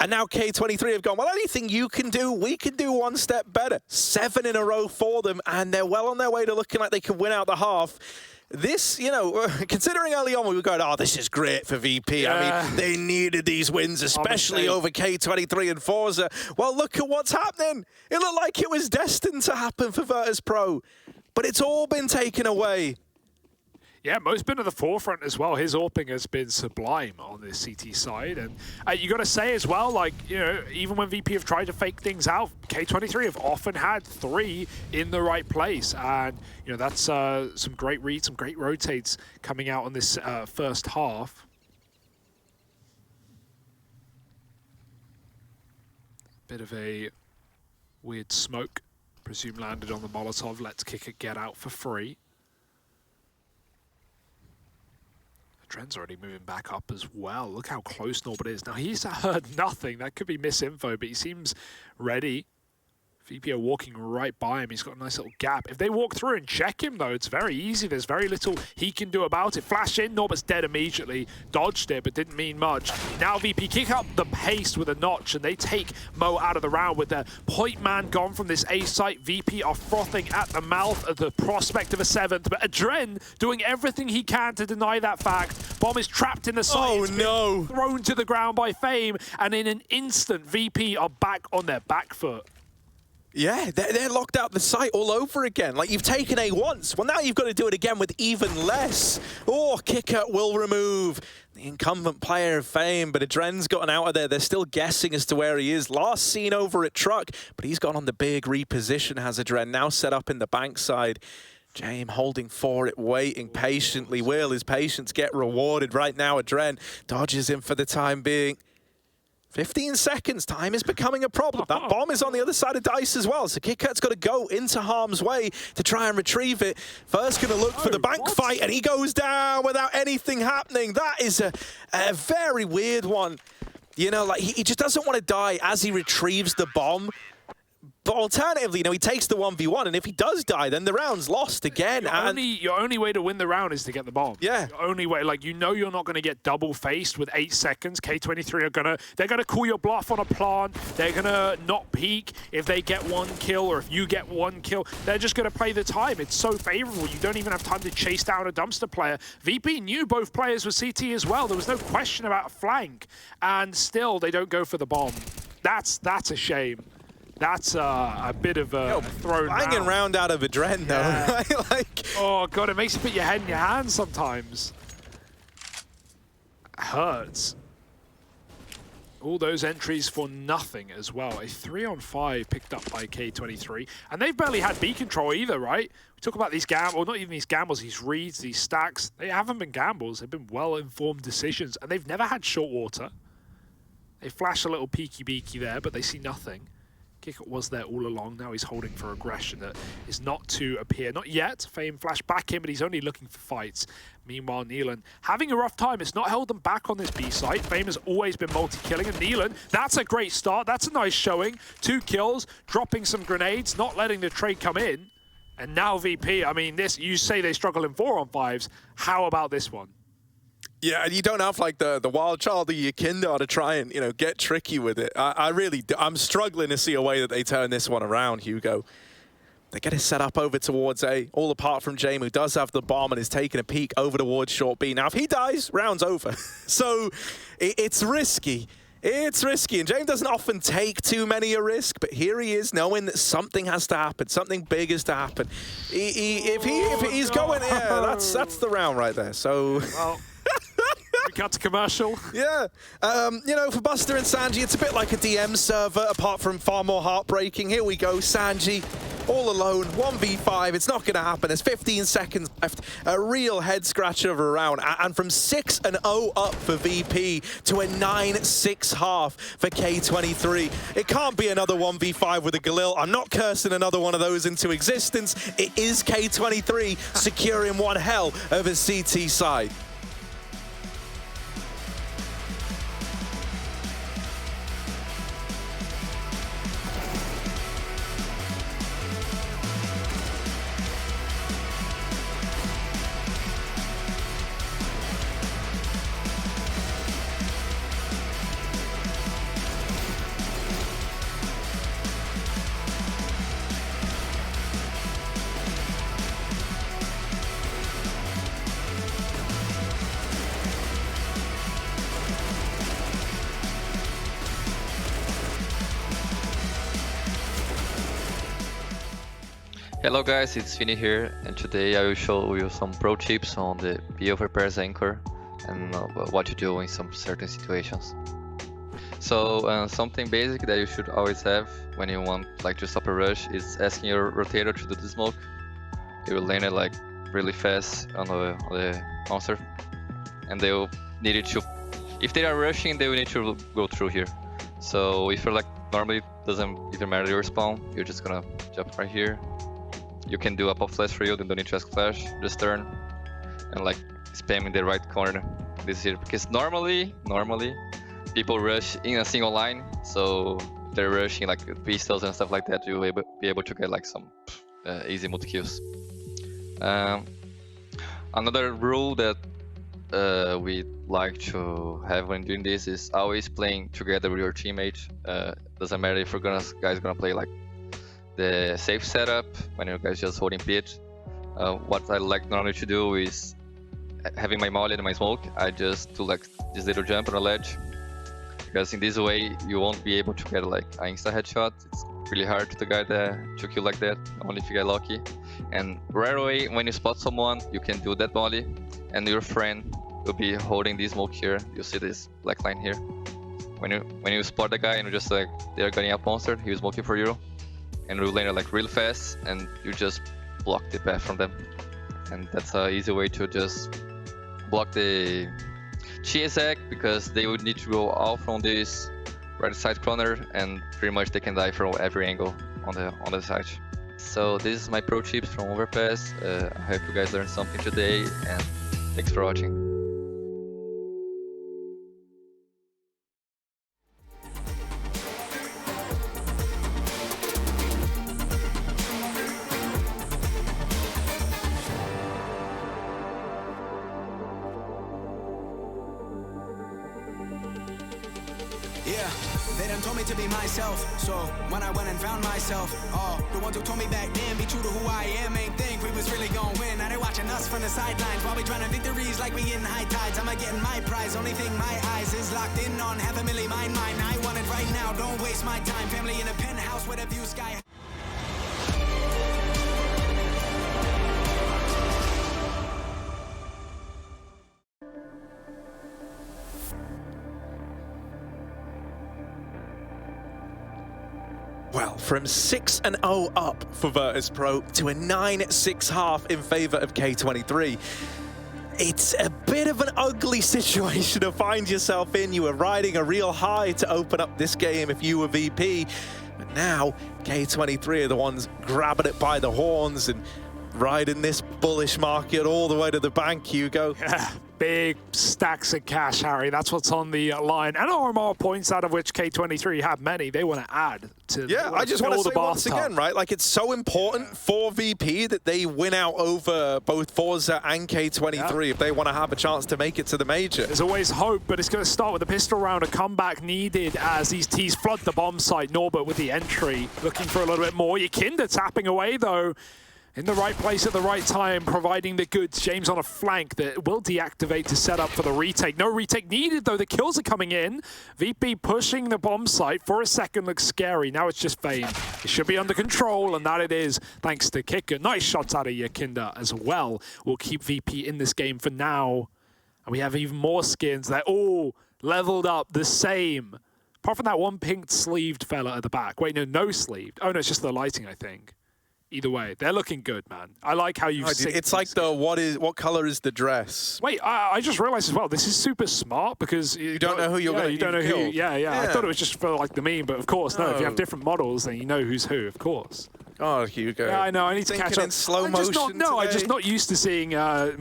Speaker 1: And now K23 have gone, well, anything you can do, we can do one step better. 7 in a row for them, and they're well on their way to looking like they can win out the half. This, you know, considering early on we were going, oh, this is great for VP. Yeah. I mean, they needed these wins, especially over K23 and Forza. Well, look at what's happening. It looked like it was destined to happen for Virtus.pro, but it's all been taken away.
Speaker 2: Yeah, Mo's been at the forefront as well. His AWPing has been sublime on this CT side. And you got to say as well, like, you know, even when VP have tried to fake things out, K23 have often had 3 in the right place. And, you know, that's some great reads, some great rotates coming out on this first half. Bit of a weird smoke. Presume landed on the Molotov. Let's kick it, get out for free. Trent's already moving back up as well. Look how close Norbert is. Now, he's heard nothing. That could be misinfo, but he seems ready VP are walking right by him. He's got a nice little gap. If they walk through and check him, though, it's very easy. There's very little he can do about it. Flash in, Norbit's dead immediately. Dodged it, but didn't mean much. Now VP kick up the pace with a notch, and they take Mo out of the round with their point man gone from this A site. VP are frothing at the mouth of the prospect of a 7th, but Adren doing everything he can to deny that fact. Bomb is trapped in the site.
Speaker 1: Oh, no.
Speaker 2: Thrown to the ground by Fame, and in an instant, VP are back on their back foot.
Speaker 1: Yeah, they're locked out the site all over again. Like, you've taken A once. Well, now you've got to do it again with even less. Oh, kicker will remove the incumbent player of Fame, but Adren's gotten out of there. They're still guessing as to where he is. Last seen over at Truck, but he's gone on the big reposition, has Adren. Now set up in the bank side. James holding for it, waiting patiently. Will his patience get rewarded right now? Adren dodges him for the time being. 15 seconds, time is becoming a problem. That bomb is on the other side of Dice as well, so KitKat's got to go into harm's way to try and retrieve it. First going to look for the bank fight, and he goes down without anything happening. That is a very weird one. You know, like, he just doesn't want to die as he retrieves the bomb. But alternatively, you know, he takes the 1v1, and if he does die, then the round's lost again.
Speaker 2: Your only way to win the round is to get the bomb.
Speaker 1: Yeah.
Speaker 2: Your only way, like, you know you're not going to get double-faced with 8 seconds. K23 they're going to call your bluff on a plant. They're going to not peek if they get 1 kill or if you get 1 kill. They're just going to play the time. It's so favorable. You don't even have time to chase down a dumpster player. VP knew both players were CT as well. There was no question about a flank, and still they don't go for the bomb. That's a shame. That's a bit of a thrown
Speaker 1: banging round out of Adren, though.
Speaker 2: Yeah.
Speaker 1: Like,
Speaker 2: oh, God, it makes you put your head in your hands sometimes. It hurts. All those entries for nothing as well. A 3-on-5 picked up by K23. And they've barely had B control either, right? We talk about these gambles, or not even these gambles, these reads, these stacks. They haven't been gambles. They've been well-informed decisions. And they've never had short water. They flash a little peeky-beaky there, but they see nothing. Kick was there all along. Now he's holding for aggression that is not to appear. Not yet. Fame flashed back in, but he's only looking for fights. Meanwhile, Neelan having a rough time. It's not held them back on this B site. Fame has always been multi-killing, and Neelan, that's a great start. That's a nice showing. 2 kills, dropping some grenades, not letting the trade come in. And now VP, I mean, this, you say they struggle in 4-on-5s. How about this one?
Speaker 1: yeah, and you don't have like the wild child of your kinder to try and, you know, get tricky with it. I'm struggling to see a way that they turn this one around, Hugo. They get it set up over towards A, all apart from James, who does have the bomb and is taking a peek over towards short B. Now, if he dies, round's over. So it's risky. It's risky, and James doesn't often take too many a risk, but here he is knowing that something has to happen, something big has to happen. If he's going, yeah, that's the round right there. So.
Speaker 2: Well. We cut to commercial.
Speaker 1: Yeah. You know, for Buster and Sanji, it's a bit like a DM server, apart from far more heartbreaking. Here we go, Sanji, all alone, 1v5. It's not going to happen. There's 15 seconds left. A real head-scratcher of a round. And from 6-0 up for VP to a 9-6 half for K23. It can't be another 1v5 with a Galil. I'm not cursing another one of those into existence. It is K23 securing one hell of a CT side.
Speaker 3: Hello guys, it's Vinny here, and today I will show you some pro tips on the Overpass anchor and what to do in some certain situations. So something basic that you should always have when you want to stop a rush is asking your rotator to do the smoke. It will land it like really fast on the monster, and they will need it to. If they are rushing, they will need to go through here. So if you're normally doesn't even matter your spawn, you're just gonna jump right here. You can do a pop flash for you, then don't need to ask flash, just turn and spamming the right corner this here, because normally people rush in a single line, so they're rushing like pistols and stuff like that, you'll be able to get like some easy multi kills. Another rule that we like to have when doing this is always playing together with your teammate. Doesn't matter if guys gonna play like the safe setup when you guys just holding pit. What I like normally to do is having my molly and my smoke. I just do like this little jump on the ledge, because in this way you won't be able to get like an insta headshot. It's really hard to get to kill like that, only if you get lucky. And right away when you spot someone, you can do that molly, and your friend will be holding this smoke here. You see this black line here. When you spot the guy and you just like they're getting up monster, he's smoking for you, and you land like real fast, and you just block the path from them. And that's an easy way to just block the CSGO, because they would need to go out from this right side corner, and pretty much they can die from every angle on the side. So this is my pro tips from Overpass. I hope you guys learned something today, and thanks for watching.
Speaker 4: Yeah, they done told me to be myself, so when I went and found myself, the ones who told me back then, be true to who I am, ain't think we was really gonna win. Now they watching us from the sidelines while we trying to victories like we in high tides. I'm getting my prize, only thing my eyes is locked in on, $500,000 mine. I want it right now, don't waste my time. Family in a penthouse with a view sky.
Speaker 1: Well, from 6-0 up for Virtus.pro to a 9-6 in favor of K23. It's a bit of an ugly situation to find yourself in. You were riding a real high to open up this game if you were VP. But now, K23 are the ones grabbing it by the horns and riding this bullish market all the way to the bank, Hugo.
Speaker 2: Yeah, big stacks of cash, Harry. That's what's on the line. And RMR points, out of which K23 have many, they want to add to.
Speaker 1: Yeah, I just want to say once again, right? Like, it's so important for VP that they win out over both Forza and K23 if they want to have a chance to make it to the major.
Speaker 2: There's always hope, but it's going to start with a pistol round. A comeback needed as these T's flood the bomb site. Norbert with the entry, looking for a little bit more. Yakinda tapping away, though. In the right place at the right time, providing the goods. James on a flank that will deactivate to set up for the retake. No retake needed, though. The kills are coming in. VP pushing the bomb site for a second looks scary. Now it's just Fame. It should be under control, and that it is, thanks to Kicker. Nice shots out of Yakinda as well. We'll keep VP in this game for now. And we have even more skins. They're all leveled up the same. Apart from that one pink-sleeved fella at the back. Wait, no sleeved. Oh, no, it's just the lighting, I think. Either way, they're looking good, man. I like how you've synced.
Speaker 1: It's like the what color is the dress?
Speaker 2: Wait, I just realized as well, this is super smart because
Speaker 1: you don't know who you're going to
Speaker 2: kill. Yeah. I thought it was just for like the meme, but of course, no. If you have different models, then you know who's who, of course.
Speaker 1: Oh, Hugo.
Speaker 2: Yeah, I know. I need to catch up.
Speaker 1: In slow motion
Speaker 2: I'm just not used to seeing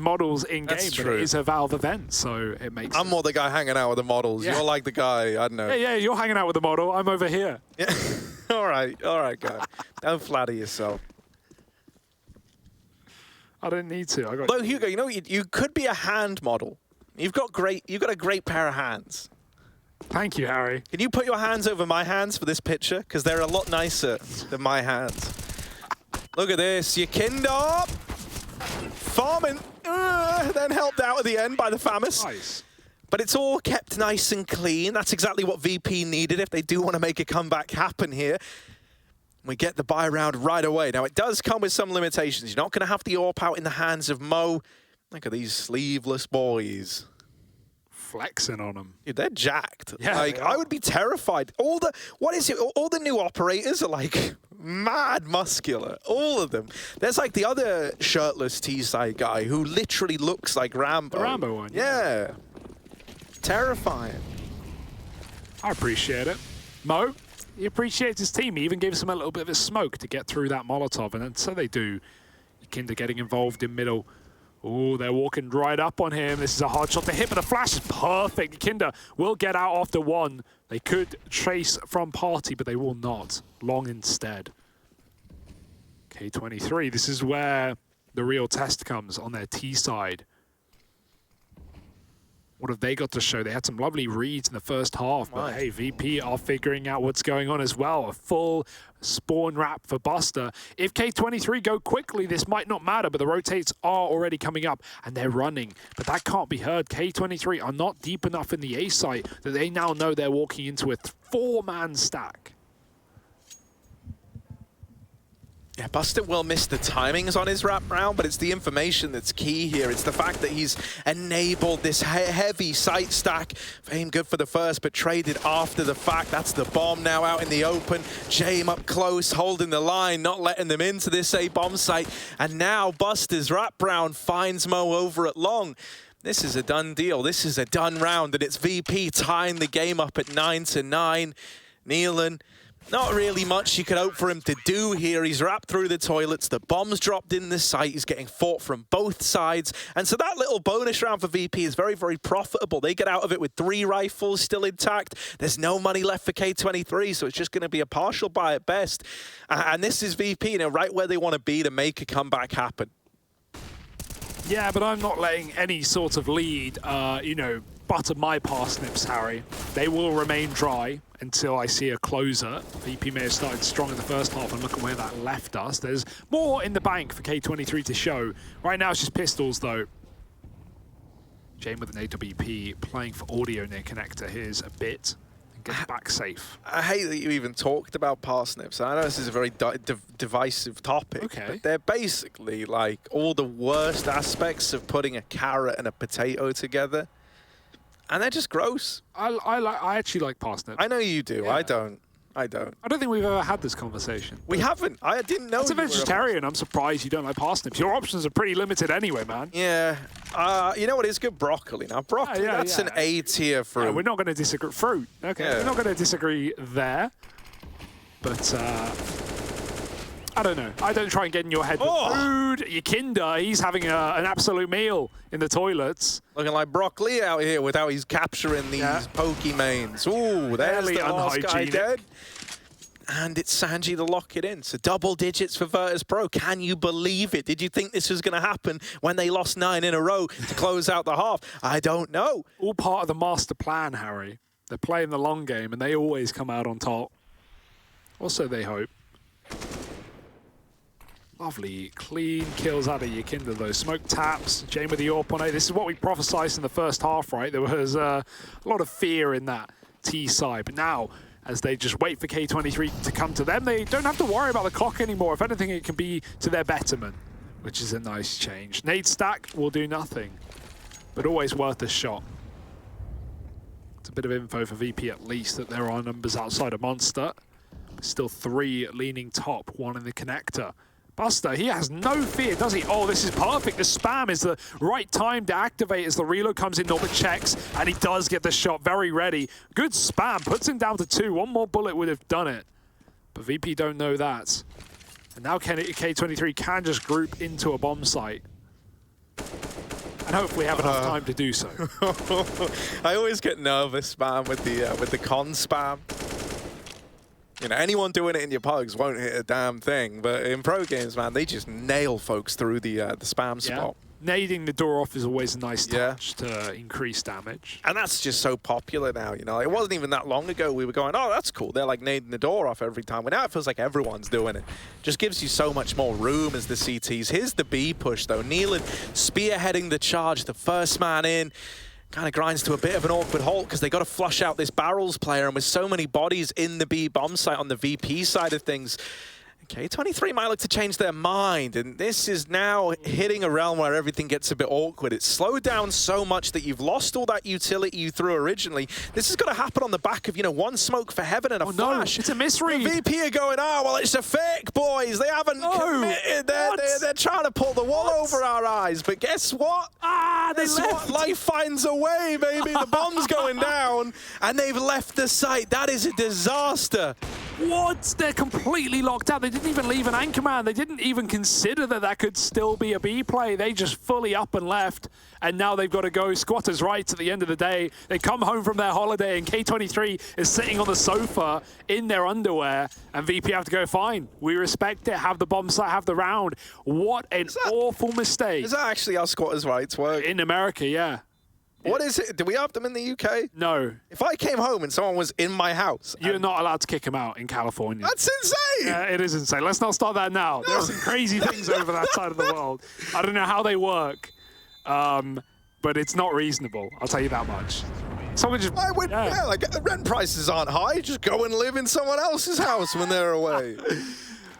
Speaker 2: models in game.
Speaker 1: That's
Speaker 2: but
Speaker 1: true.
Speaker 2: it is a Valve event, so it makes.
Speaker 1: I'm more the guy hanging out with the models.
Speaker 2: Yeah.
Speaker 1: You're like the guy. I don't know.
Speaker 2: Yeah. You're hanging out with the model. I'm over here.
Speaker 1: Yeah. all right, guy. Don't flatter yourself.
Speaker 2: I don't need to.
Speaker 1: Though, Hugo, you know, you could be a hand model. You've got a great pair of hands.
Speaker 2: Thank you, Harry.
Speaker 1: Can you put your hands over my hands for this picture? Because they're a lot nicer than my hands. Look at this. Yakinda farming, then helped out at the end by the Famus.
Speaker 2: Nice.
Speaker 1: But it's all kept nice and clean. That's exactly what VP needed if they do want to make a comeback happen here. We get the buy round right away. Now, it does come with some limitations. You're not going to have the AWP out in the hands of Mo. Look at these sleeveless boys.
Speaker 2: Flexing on them.
Speaker 1: Dude, they're jacked.
Speaker 2: Yeah,
Speaker 1: like, I would be terrified. All the new operators are like mad muscular. All of them. There's like the other shirtless T-side guy who literally looks like Rambo.
Speaker 2: The Rambo one.
Speaker 1: Yeah. Terrifying.
Speaker 2: I appreciate it. Mo? He appreciates his team. He even gives him a little bit of a smoke to get through that Molotov, and then so they do. Yakinda getting involved in middle Oh, they're walking right up on him. This is a hard shot to hit, but the flash is perfect. Kinder will get out after one. They could chase from party, but they will not. Long instead. K23, this is where the real test comes on their T side. What have they got to show? They had some lovely reads in the first half, but hey, VP are figuring out what's going on as well. A full spawn wrap for Buster. If K23 go quickly, this might not matter, but the rotates are already coming up and they're running. But that can't be heard. K23 are not deep enough in the A site that they now know they're walking into a 4-man stack.
Speaker 1: Yeah, Buster will miss the timings on his wrap round, but it's the information that's key here. It's the fact that he's enabled this heavy site stack. Fame good for the first, but traded after the fact. That's the bomb now out in the open. Jame up close, holding the line, not letting them into this A bomb site. And now Buster's wrap round finds Mo over at long. This is a done deal. This is a done round, and it's VP tying the game up at 9-9. Nealon, not really much you could hope for him to do here. He's wrapped through the toilets. The bomb's dropped in the site. He's getting fought from both sides. And so that little bonus round for VP is very, very profitable. They get out of it with 3 rifles still intact. There's no money left for K23, so it's just going to be a partial buy at best. And this is VP, right where they want to be to make a comeback happen.
Speaker 2: Yeah, but I'm not letting any sort of lead, butter my parsnips, Harry. They will remain dry until I see a closer. VP may have started strong in the first half, and look at where that left us. There's more in the bank for K23 to show. Right now it's just pistols, though. Jane with an AWP playing for audio near connector. Here's a bit. And gets back safe.
Speaker 1: I hate that you even talked about parsnips. I know this is a very divisive topic, but they're basically like all the worst aspects of putting a carrot and a potato together. And they're just gross.
Speaker 2: I actually like parsnips.
Speaker 1: I know you do. Yeah. I don't.
Speaker 2: I don't think we've ever had this conversation.
Speaker 1: We haven't. I didn't know.
Speaker 2: As a vegetarian, I'm surprised you don't like parsnips. Your options are pretty limited anyway, man.
Speaker 1: Yeah. You know what is good? Broccoli. Now, broccoli, that's an A tier fruit.
Speaker 2: Yeah, we're not going to disagree. Fruit. Okay. Yeah. We're not going to disagree there. But, I don't know. I don't try and get in your head with food. Your Kinder, he's having an absolute meal in the toilets.
Speaker 1: Looking like broccoli out here with how he's capturing these Pokemains. Ooh, there's the last guy dead. And it's Sanji to lock it in. So double digits for Virtus.pro. Can you believe it? Did you think this was going to happen when they lost 9 in a row to close out the half? I don't know.
Speaker 2: All part of the master plan, Harry. They're playing the long game, and they always come out on top. Also, they hope. Lovely, clean kills out of Yakinda, though. Smoke taps, Jane with the AWP on A. This is what we prophesized in the first half, right? There was a lot of fear in that T side. But now, as they just wait for K23 to come to them, they don't have to worry about the clock anymore. If anything, it can be to their betterment, which is a nice change. Nade stack will do nothing, but always worth a shot. It's a bit of info for VP at least, that there are numbers outside of Monster. Still 3 leaning top, 1 in the connector. Buster, he has no fear, does he? Oh, this is perfect. The spam is the right time to activate as the reload comes in. Norbert checks, and he does get the shot very ready. Good spam, puts him down to 2. One more bullet would have done it. But VP don't know that. And now K23 can just group into a bomb site. And hopefully have enough time to do so.
Speaker 1: I always get nervous, man, with the con spam. Anyone doing it in your pugs won't hit a damn thing, but in pro games, man, they just nail folks through the spam spot.
Speaker 2: Nading the door off is always a nice touch to increase damage.
Speaker 1: And that's just so popular now, It wasn't even that long ago we were going, oh, that's cool. They're like nading the door off every time. But now it feels like everyone's doing it. Just gives you so much more room as the CTs. Here's the B push, though. Nealon spearheading the charge, the first man in. Kind of grinds to a bit of an awkward halt because they got to flush out this barrels player, and with so many bodies in the B bomb site on the VP side of things, K23 might look to change their mind, and this is now hitting a realm where everything gets a bit awkward. It's slowed down so much that you've lost all that utility you threw originally. This is going to happen on the back of, one smoke for heaven and a flash.
Speaker 2: No, it's a misread.
Speaker 1: The VP are going, well, it's a fake, boys. They haven't committed. They're trying to pull the wool over our eyes, but guess what? Guess what? Life finds a way, baby. The bomb's going down, and they've left the site. That is a disaster
Speaker 2: What? They're completely locked out. They didn't even leave an anchor man. They didn't even consider that that could still be a B play. They just fully up and left, and now they've got to go squatters' rights at the end of the day. They come home from their holiday, and K23 is sitting on the sofa in their underwear, and VP have to go, fine, we respect it, have the bomb site, have the round. What an awful mistake.
Speaker 1: Is that actually how squatters' rights work?
Speaker 2: In America, yeah.
Speaker 1: What is it? Do we have them in the UK?
Speaker 2: No.
Speaker 1: If I came home and someone was in my house...
Speaker 2: You're not allowed to kick them out in California.
Speaker 1: That's insane!
Speaker 2: Yeah, it is insane. Let's not start that now. There are some crazy things over that side of the world. I don't know how they work, but it's not reasonable. I'll tell you that much. Someone just...
Speaker 1: Yeah, like, rent prices aren't high. Just go and live in someone else's house when they're away.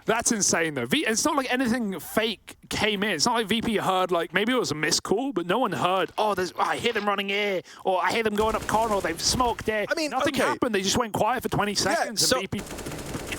Speaker 2: That's insane, though. It's not like anything fake came in. It's not like VP heard, like, maybe it was a missed call, but no one heard, I hear them running here, or I hear them going up corner, or they've smoked there. I mean, nothing happened. They just went quiet for 20 seconds, and VP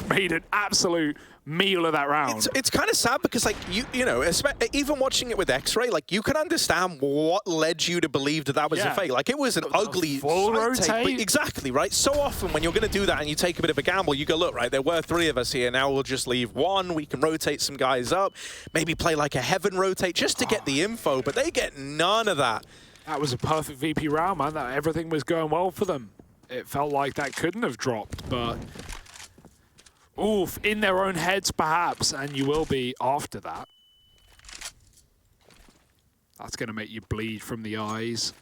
Speaker 2: made an absolute meal of that round.
Speaker 1: It's kind of sad because, like, you know, even watching it with X-Ray, like, you can understand what led you to believe that was a fake. Like, it was an ugly
Speaker 2: full rotate.
Speaker 1: Exactly, right? So often when you're going to do that and you take a bit of a gamble, you go, look, right, there were 3 of us here. Now we'll just leave 1. We can rotate some guys up. Maybe play like a heaven rotate just to get the info, but they get none of that.
Speaker 2: That was a perfect VP round, man. Everything was going well for them. It felt like that couldn't have dropped, but... Oof, in their own heads, perhaps, and you will be after that. That's going to make you bleed from the eyes.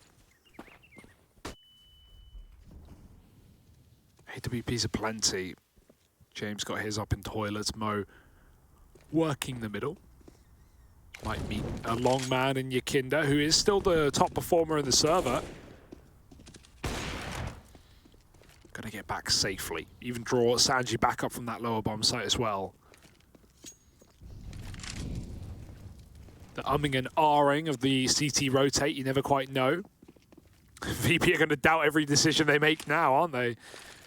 Speaker 2: AWPs are plenty. James got his up in toilets. Mo working the middle. Might meet a long man in Yakinda, who is still the top performer in the server. Gonna get back safely. Even draw Sanji back up from that lower bomb site as well. The umming and ahhing of the CT rotate, you never quite know. VP are gonna doubt every decision they make now, aren't they?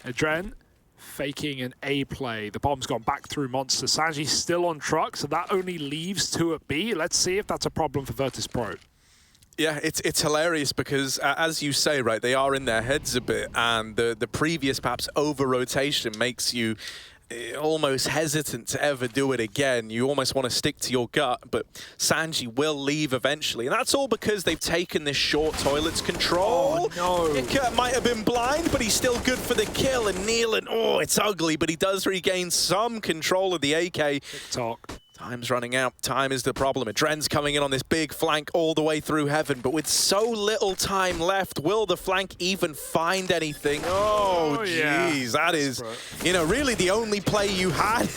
Speaker 2: Adren faking an A play. The bomb's gone back through Monster. Sanji's still on truck, so that only leaves 2 at B. Let's see if that's a problem for Virtus.pro.
Speaker 1: Yeah, it's hilarious because, as you say, right, they are in their heads a bit, and the previous, perhaps, over-rotation makes you almost hesitant to ever do it again. You almost want to stick to your gut, but Sanji will leave eventually, and that's all because they've taken this short toilets control.
Speaker 2: Oh, no.
Speaker 1: It might have been blind, but he's still good for the kill, and Nealon, it's ugly, but he does regain some control of the AK.
Speaker 2: TikTok.
Speaker 1: Time's running out. Time is the problem. Adren's coming in on this big flank all the way through heaven, but with so little time left, will the flank even find anything? Oh, jeez. That is, you know, really the only play you had.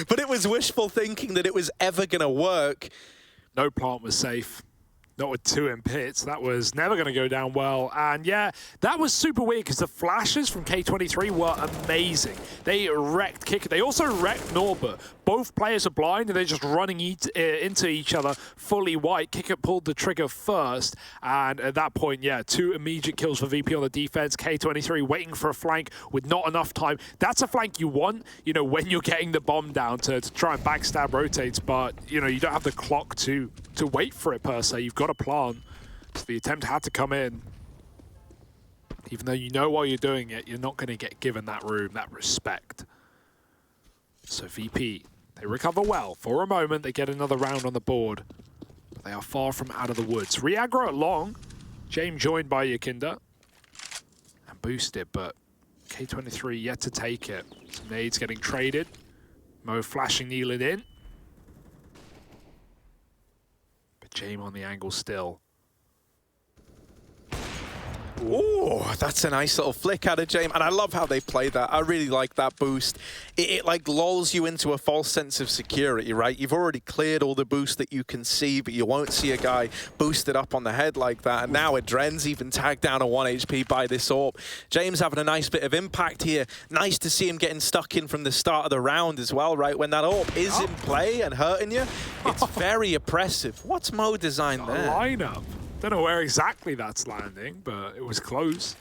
Speaker 1: But it was wishful thinking that it was ever going to work.
Speaker 2: No plant was safe. Not with 2 in pits. That was never going to go down well. And yeah, that was super weird because the flashes from K23 were amazing. They wrecked Kicker. They also wrecked Norbert. Both players are blind and they're just running into each other fully white. Kicker pulled the trigger first. And at that point, yeah, 2 immediate kills for VP on the defense. K23 waiting for a flank with not enough time. That's a flank you want, you know, when you're getting the bomb down to try and backstab rotates. But, you know, you don't have the clock to wait for it per se. You've got a plan. So the attempt had to come in. Even though you know while you're doing it, you're not going to get given that room, that respect. So VP, they recover well. For a moment, they get another round on the board. But they are far from out of the woods. Re-aggro at long. James joined by Yakinda. And boosted, but K23 yet to take it. Some nades getting traded. Mo flashing Nealon in. James on the angle still.
Speaker 1: Ooh, that's a nice little flick out of James. And I love how they play that. I really like that boost. It like lulls you into a false sense of security, right? You've already cleared all the boosts that you can see, but you won't see a guy boosted up on the head like that. And now Adren's even tagged down a 1 HP by this AWP. James having a nice bit of impact here. Nice to see him getting stuck in from the start of the round as well, right? When that AWP is in play and hurting you, it's very oppressive. What's Mo designed there?
Speaker 2: Lineup. Don't know where exactly that's landing, but it was close.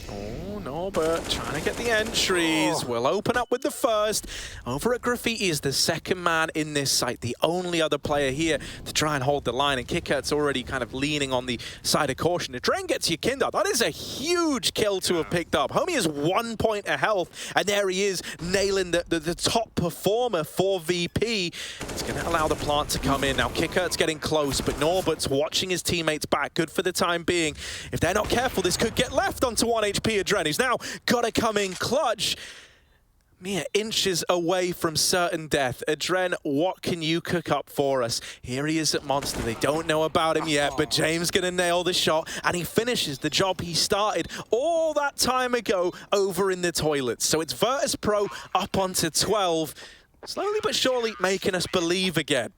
Speaker 1: Oh, no, but trying to get the entries. Will open up with the first. Over at Graffiti is the second man in this site, the only other player here to try and hold the line, and Kickert's already kind of leaning on the side of caution. If Dren gets Yakinda, that is a huge kill to have picked up. Homie is 1 point of health, and there he is, nailing the top performer for VP. It's going to allow the plant to come in. Now Kickert's getting close, but Norbert's watching his teammates back. Good for the time being. If they're not careful, this could get left onto 1 HP Adren. He's now got to come in clutch. Mere inches away from certain death. Adren, what can you cook up for us? Here he is at Monster. They don't know about him yet, but James gonna nail the shot, and he finishes the job he started all that time ago over in the toilets. So it's Virtus.pro up onto 12, slowly but surely making us believe again.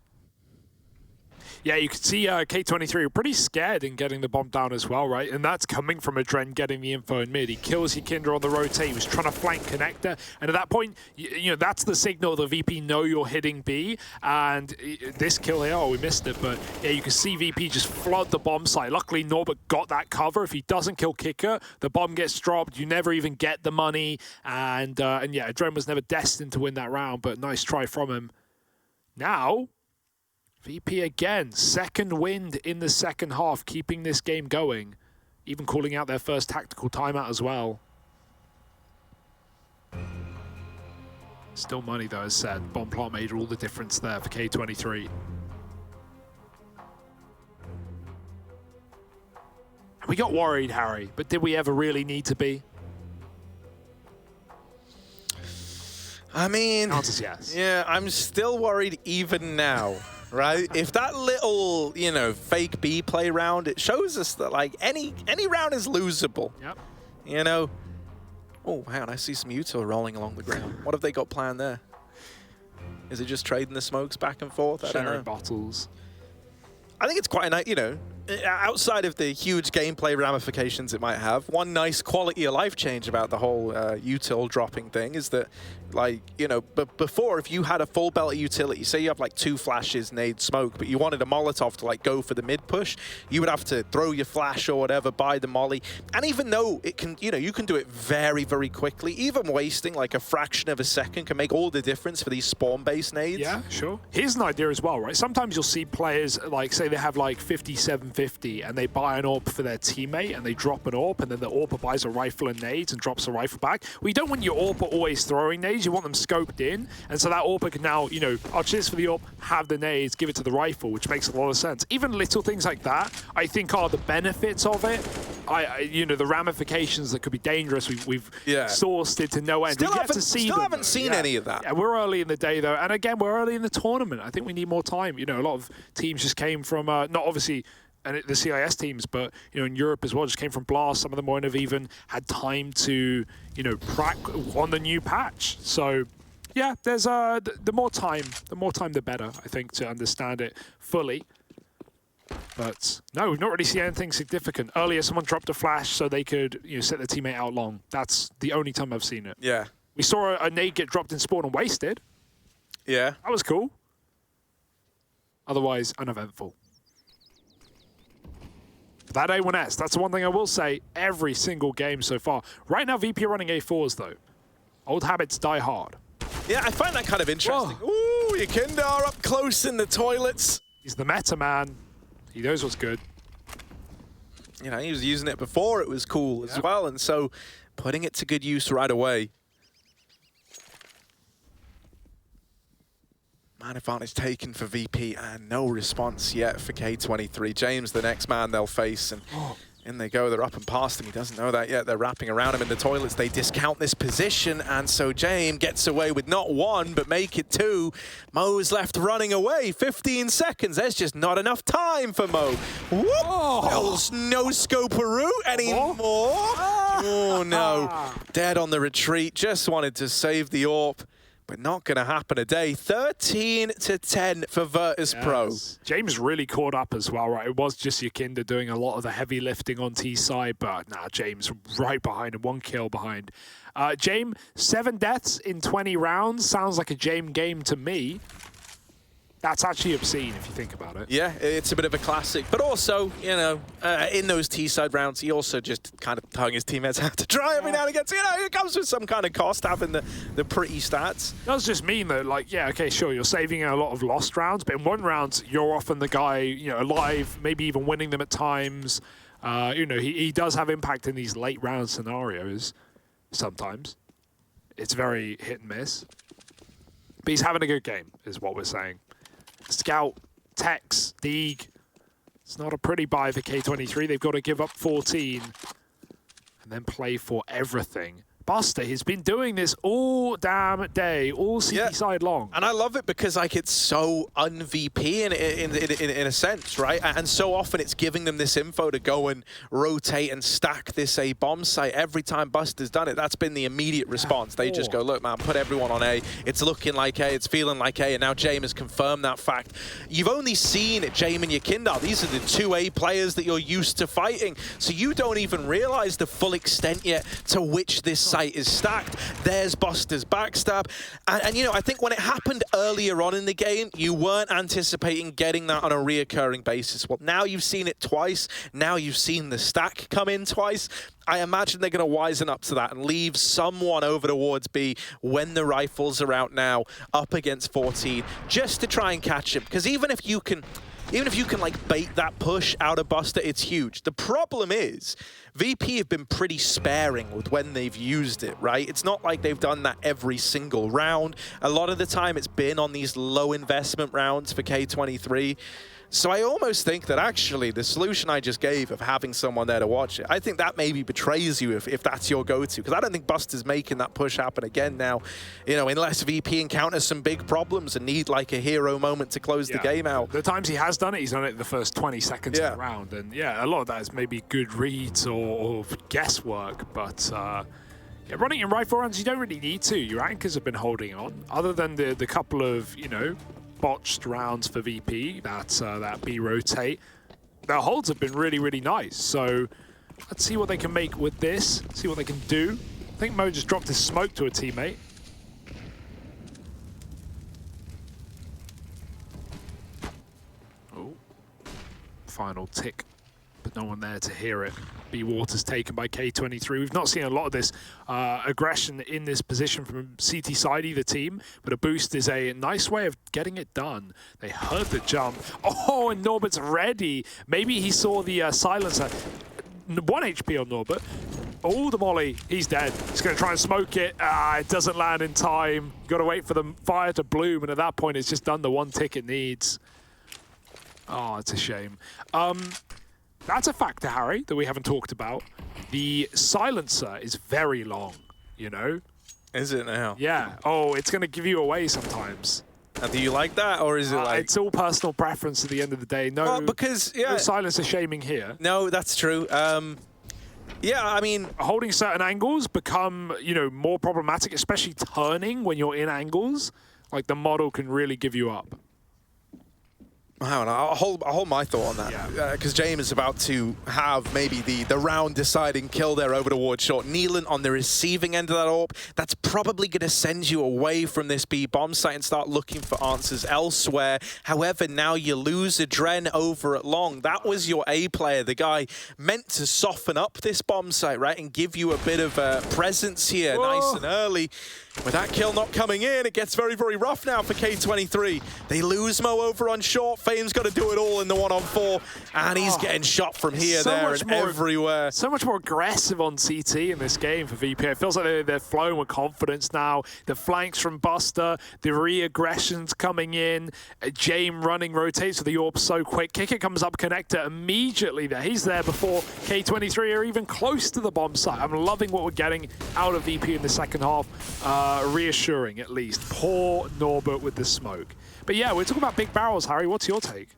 Speaker 2: Yeah, you could see K23 were pretty scared in getting the bomb down as well, right? And that's coming from Adren getting the info in mid. He kills Yakinda on the rotate. He was trying to flank connector. And at that point, you know, that's the signal the VP know you're hitting B. And this kill here, oh, we missed it. But yeah, you can see VP just flood the bomb site. Luckily, Norbert got that cover. If he doesn't kill Kicker, the bomb gets dropped. You never even get the money. And yeah, Adren was never destined to win that round, but nice try from him. Now, VP again, second wind in the second half, keeping this game going, even calling out their first tactical timeout as well. Still money though, as said. Bomb plot made all the difference there for K23. And we got worried, Harry, but did we ever really need to be?
Speaker 1: I mean,
Speaker 2: The answer's yes.
Speaker 1: Yeah, I'm still worried even now. Right? If that little, you know, fake B play round, it shows us that, like, any round is losable.
Speaker 2: Yep.
Speaker 1: You know? Oh, hang on, I see some util rolling along the ground. What have they got planned there? Is it just trading the smokes back and forth? I don't know.
Speaker 2: Sharing bottles.
Speaker 1: I think it's quite a nice, you know, outside of the huge gameplay ramifications it might have, one nice quality of life change about the whole util dropping thing is that, like, you know, but before, if you had a full belt of utility, say you have like 2 flashes, nade, smoke, but you wanted a Molotov to like go for the mid push, you would have to throw your flash or whatever, buy the molly. And even though it can, you know, you can do it very, very quickly, even wasting like a fraction of a second can make all the difference for these spawn-based nades.
Speaker 2: Yeah, sure. Here's an idea as well, right? Sometimes you'll see players, like, say they have like 5750 and they buy an AWP for their teammate and they drop an AWP and then the AWP buys a rifle and nades and drops a rifle back. Well, you don't want your AWP always throwing nades, you want them scoped in. And so that AWP can now, you know, oh, cheers for the AWP, have the nades, give it to the rifle, which makes a lot of sense. Even little things like that, I think are the benefits of it. You know, the ramifications that could be dangerous, we've sourced it to no end.
Speaker 1: Still haven't seen any of that.
Speaker 2: Yeah, we're early in the day though, and again, we're early in the tournament. I think we need more time. You know, a lot of teams just came from, not obviously the CIS teams, but, you know, in Europe as well, just came from Blast. Some of them won't have even had time to, you know, practice on the new patch. So, yeah, there's the more time, the better, I think, to understand it fully. But no, we've not really seen anything significant. Earlier, someone dropped a flash so they could, you know, set their teammate out long. That's the only time I've seen it.
Speaker 1: Yeah.
Speaker 2: We saw a nade get dropped in spawn and wasted.
Speaker 1: Yeah.
Speaker 2: That was cool. Otherwise, uneventful. That A1S, that's the one thing I will say, every single game so far. Right now, VP are running A4s, though. Old habits die hard.
Speaker 1: Yeah, I find that kind of interesting. Whoa. Ooh, Yakinda up close in the toilets.
Speaker 2: He's the meta man. He knows what's good.
Speaker 1: You know, he was using it before it was cool as well, and so putting it to good use right away. Man advantage taken for VP and no response yet for K23. James, the next man they'll face, and in they go. They're up and past him. He doesn't know that yet. They're wrapping around him in the toilets. They discount this position, and so James gets away with not 1, but make it 2. Mo's left running away. 15 seconds. There's just not enough time for Mo. Whoop! Oh, no scoperoo anymore. Oh, no. Dead on the retreat. Just wanted to save the AWP. But not going to happen today. 13-10 for Virtus.pro.
Speaker 2: Yes. James really caught up as well, right? It was just Yakinda doing a lot of the heavy lifting on T side, but nah, James right behind him, 1 kill behind. James, 7 deaths in 20 rounds. Sounds like a James game to me. That's actually obscene if you think about it.
Speaker 1: Yeah, it's a bit of a classic. But also, you know, in those T-side rounds, he also just kind of hung his teammates out to dry every now and again. So, you know, it comes with some kind of cost, having the pretty stats.
Speaker 2: It does just mean that, like, yeah, okay, sure, you're saving a lot of lost rounds, but in one round, you're often the guy, you know, alive, maybe even winning them at times. You know, he does have impact in these late round scenarios sometimes. It's very hit and miss. But he's having a good game, is what we're saying. Scout, Tex, Deeg. It's not a pretty buy for K23. They've got to give up 14 and then play for everything. Buster has been doing this all damn day, all CT side long.
Speaker 1: And I love it because, like, it's so un-VP in a sense, right? And so often it's giving them this info to go and rotate and stack this A bomb site. Every time Buster's done it, that's been the immediate response. They just go, look, man, put everyone on A. It's looking like A, it's feeling like A, and now Jame has confirmed that fact. You've only seen Jame and Yakindar. These are the two A players that you're used to fighting, so you don't even realize the full extent yet to which this site is stacked. There's Buster's backstab. And you know, I think when it happened earlier on in the game, you weren't anticipating getting that on a reoccurring basis. Well, now you've seen it twice. Now you've seen the stack come in twice. I imagine they're going to wisen up to that and leave someone over towards B when the rifles are out now, up against 14, just to try and catch him. Because even if you can like bait that push out of Buster, it's huge. The problem is VP have been pretty sparing with when they've used it, right? It's not like they've done that every single round. A lot of the time it's been on these low investment rounds for K23. So I almost think that actually the solution I just gave of having someone there to watch it, I think that maybe betrays you if that's your go-to. Because I don't think Buster's making that push happen again now, you know, unless VP encounters some big problems and need like a hero moment to close the game out.
Speaker 2: The times he has done it, he's done it in the first 20 seconds of the round. And yeah, a lot of that is maybe good reads or guesswork, but yeah, running in rifle rounds, you don't really need to. Your anchors have been holding on, other than the couple of, you know, botched rounds for VP, that B rotate. Their holds have been really, really nice. So let's see what they can make with this, see what they can do. I think Mo just dropped his smoke to a teammate. Oh, final tick, but no one there to hear it. B Waters taken by K23. We've not seen a lot of this aggression in this position from CT side, either team, but a boost is a nice way of getting it done. They heard the jump. Oh, and Norbert's ready. Maybe he saw the silencer. 1 HP on Norbert. Oh, the molly. He's dead. He's going to try and smoke it. It doesn't land in time. Got to wait for the fire to bloom, and at that point, it's just done the one tick it needs. Oh, it's a shame. That's a factor, Harry, that we haven't talked about. The silencer is very long, you know?
Speaker 1: Is it now?
Speaker 2: Yeah. Oh, it's going to give you away sometimes.
Speaker 1: Do you like that, or is it like...
Speaker 2: It's all personal preference at the end of the day. No,
Speaker 1: because,
Speaker 2: no silencer shaming here.
Speaker 1: No, that's true. Yeah, I mean...
Speaker 2: Holding certain angles become, you know, more problematic, especially turning when you're in angles. Like, the model can really give you up.
Speaker 1: I'll hold my thought on that, because James is about to have maybe the round-deciding kill there over towards short. Neelan on the receiving end of that AWP, that's probably going to send you away from this B bomb site and start looking for answers elsewhere. However, now you lose Adren over at long. That was your A player, the guy meant to soften up this bomb site, right, and give you a bit of a presence here, nice and early. With that kill not coming in, it gets very, very rough now for K23. They lose Mo over on short. Fame's got to do it all in the 1-on-4, and he's getting shot from here, there, and everywhere.
Speaker 2: So much more aggressive on CT in this game for VP. It feels like they're flowing with confidence now. The flanks from Buster, the re-aggressions coming in. Jame running rotates with the AWP so quick. Kicker comes up connector immediately there. He's there before K23 are even close to the bomb site. I'm loving what we're getting out of VP in the second half. Reassuring, at least. Poor Norbert with the smoke. But yeah, we're talking about big barrels, Harry. What's your take?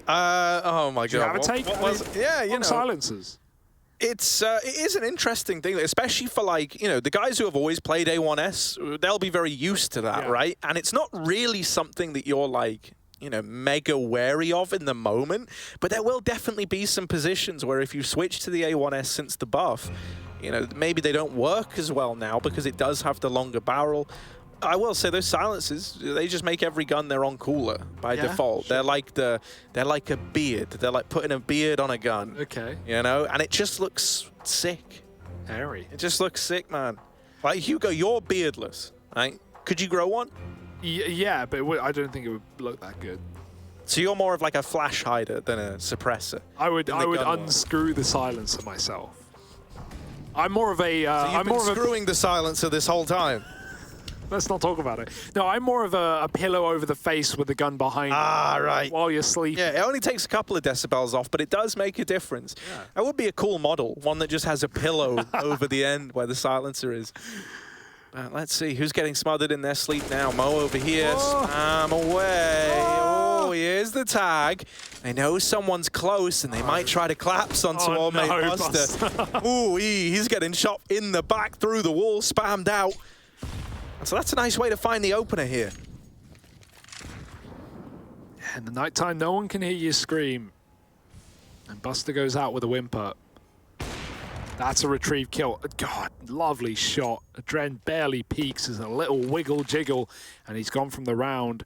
Speaker 1: Oh my God.
Speaker 2: Do you have a take?
Speaker 1: Yeah, you know.
Speaker 2: Silencers.
Speaker 1: It is an interesting thing, especially for, like, you know, the guys who have always played A1S, they'll be very used to that, right? And it's not really something that you're, like, you know, mega wary of in the moment, but there will definitely be some positions where if you switch to the A1S since the buff, you know, maybe they don't work as well now because it does have the longer barrel. I will say those silences, they just make every gun their own cooler by default.
Speaker 2: Sure.
Speaker 1: They're like a beard. They're like putting a beard on a gun.
Speaker 2: Okay.
Speaker 1: You know, and it just looks sick.
Speaker 2: Hairy.
Speaker 1: It just looks sick, man. Like Hugo, you're beardless, right? Could you grow one?
Speaker 2: Yeah, but I don't think it would look that good.
Speaker 1: So you're more of like a flash hider than a suppressor.
Speaker 2: I would unscrew the silencer myself. I'm more of a.
Speaker 1: So you've been screwing the silencer this whole time.
Speaker 2: Let's not talk about it. No, I'm more of a pillow over the face with the gun behind you.
Speaker 1: Ah, right.
Speaker 2: While you're sleeping.
Speaker 1: Yeah, it only takes a couple of decibels off, but it does make a difference. Yeah. That would be a cool model, one that just has a pillow over the end where the silencer is. Let's see, who's getting smothered in their sleep now? Mo over here, spam away. Oh, here's the tag. They know someone's close, and they might try to collapse onto old mate Buster. Ooh, he's getting shot in the back through the wall, spammed out. So that's a nice way to find the opener here.
Speaker 2: In the nighttime, no one can hear you scream. And Buster goes out with a whimper. That's a retrieve kill. God, lovely shot. Adren barely peeks as a little wiggle jiggle, and he's gone from the round.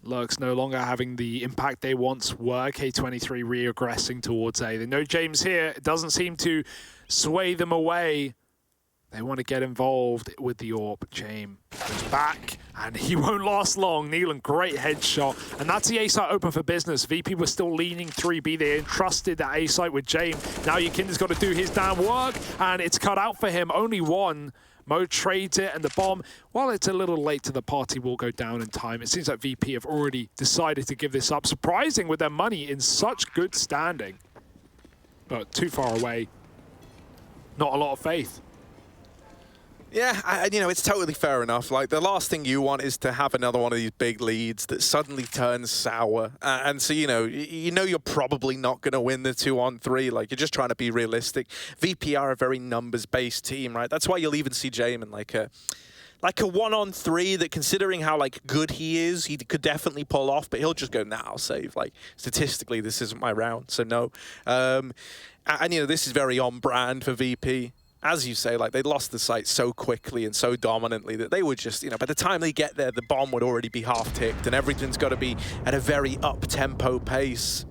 Speaker 2: Lurks no longer having the impact they once were. K23 reaggressing towards A. They know James here. It doesn't seem to sway them away. They want to get involved with the AWP. James goes back, and he won't last long. Nealon, great headshot. And that's the A site open for business. VP was still leaning 3B. They entrusted that A site with James. Now Yakinda's got to do his damn work, and it's cut out for him. Only one. Mo trades it, and the bomb, while it's a little late to the party, will go down in time. It seems like VP have already decided to give this up. Surprising with their money in such good standing. But too far away. Not a lot of faith.
Speaker 1: Yeah, you know, it's totally fair enough. Like, the last thing you want is to have another one of these big leads that suddenly turns sour. And so, you know you're probably not going to win the 2-on-3. Like, you're just trying to be realistic. VP are a very numbers-based team, right? That's why you'll even see Jamin like a 1-on-3 that, considering how like good he is, he could definitely pull off, but he'll just go, nah, I'll save. Like, statistically, this isn't my round, so no. And you know, this is very on brand for VP. As you say, like, they lost the site so quickly and so dominantly that they would just, you know, by the time they get there, the bomb would already be half-ticked and everything's got to be at a very up-tempo pace.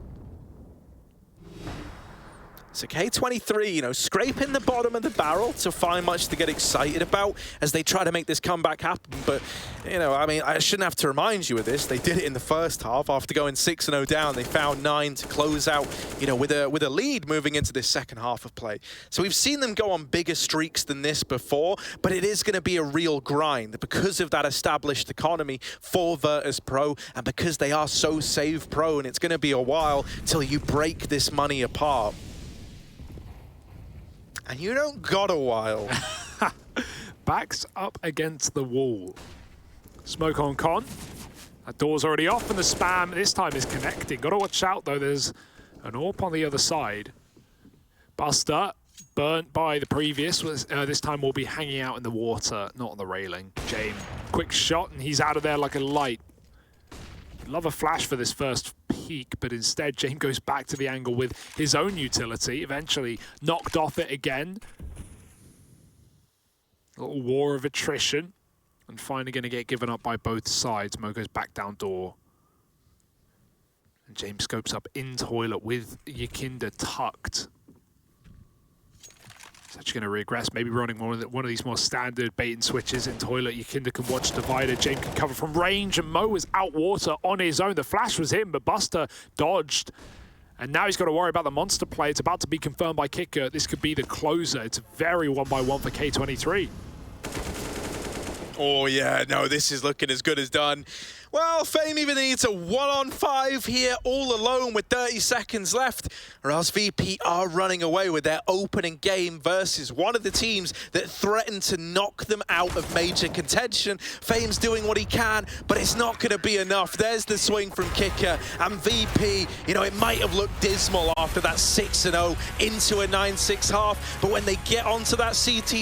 Speaker 1: So K23, you know, scraping the bottom of the barrel to find much to get excited about as they try to make this comeback happen. But, you know, I mean, I shouldn't have to remind you of this. They did it in the first half. After going 6-0 down, they found 9 to close out, you know, with a lead moving into this second half of play. So we've seen them go on bigger streaks than this before, but it is going to be a real grind because of that established economy for Virtus.pro and because they are so save prone. It's going to be a while till you break this money apart. And you don't got a while.
Speaker 2: Backs up against the wall. Smoke on con. That door's already off, and the spam this time is connecting. Got to watch out, though. There's an AWP on the other side. Buster, burnt by the previous. This time will be hanging out in the water, not on the railing. James, quick shot, and he's out of there like a light. Love a flash for this first peek, but instead James goes back to the angle with his own utility, eventually knocked off it again. A little war of attrition, and finally going to get given up by both sides. Mo goes back down door. And James scopes up in toilet with Yakinda tucked. He's actually going to regress, maybe running one of these more standard bait and switches in toilet. Yakinda can watch divider. James can cover from range, and Mo is out water on his own. The flash was him, but Buster dodged. And now he's got to worry about the monster play. It's about to be confirmed by Kicker. This could be the closer. It's very 1-by-1 for K23.
Speaker 1: Oh, yeah, no, this is looking as good as done. Well, Fame even needs a 1-on-5 here, all alone with 30 seconds left, or else VP are running away with their opening game versus one of the teams that threatened to knock them out of major contention. Fame's doing what he can, but it's not going to be enough. There's the swing from Kicker, and VP, you know, it might have looked dismal after that 6-0 into a 9-6 half, but when they get onto that CT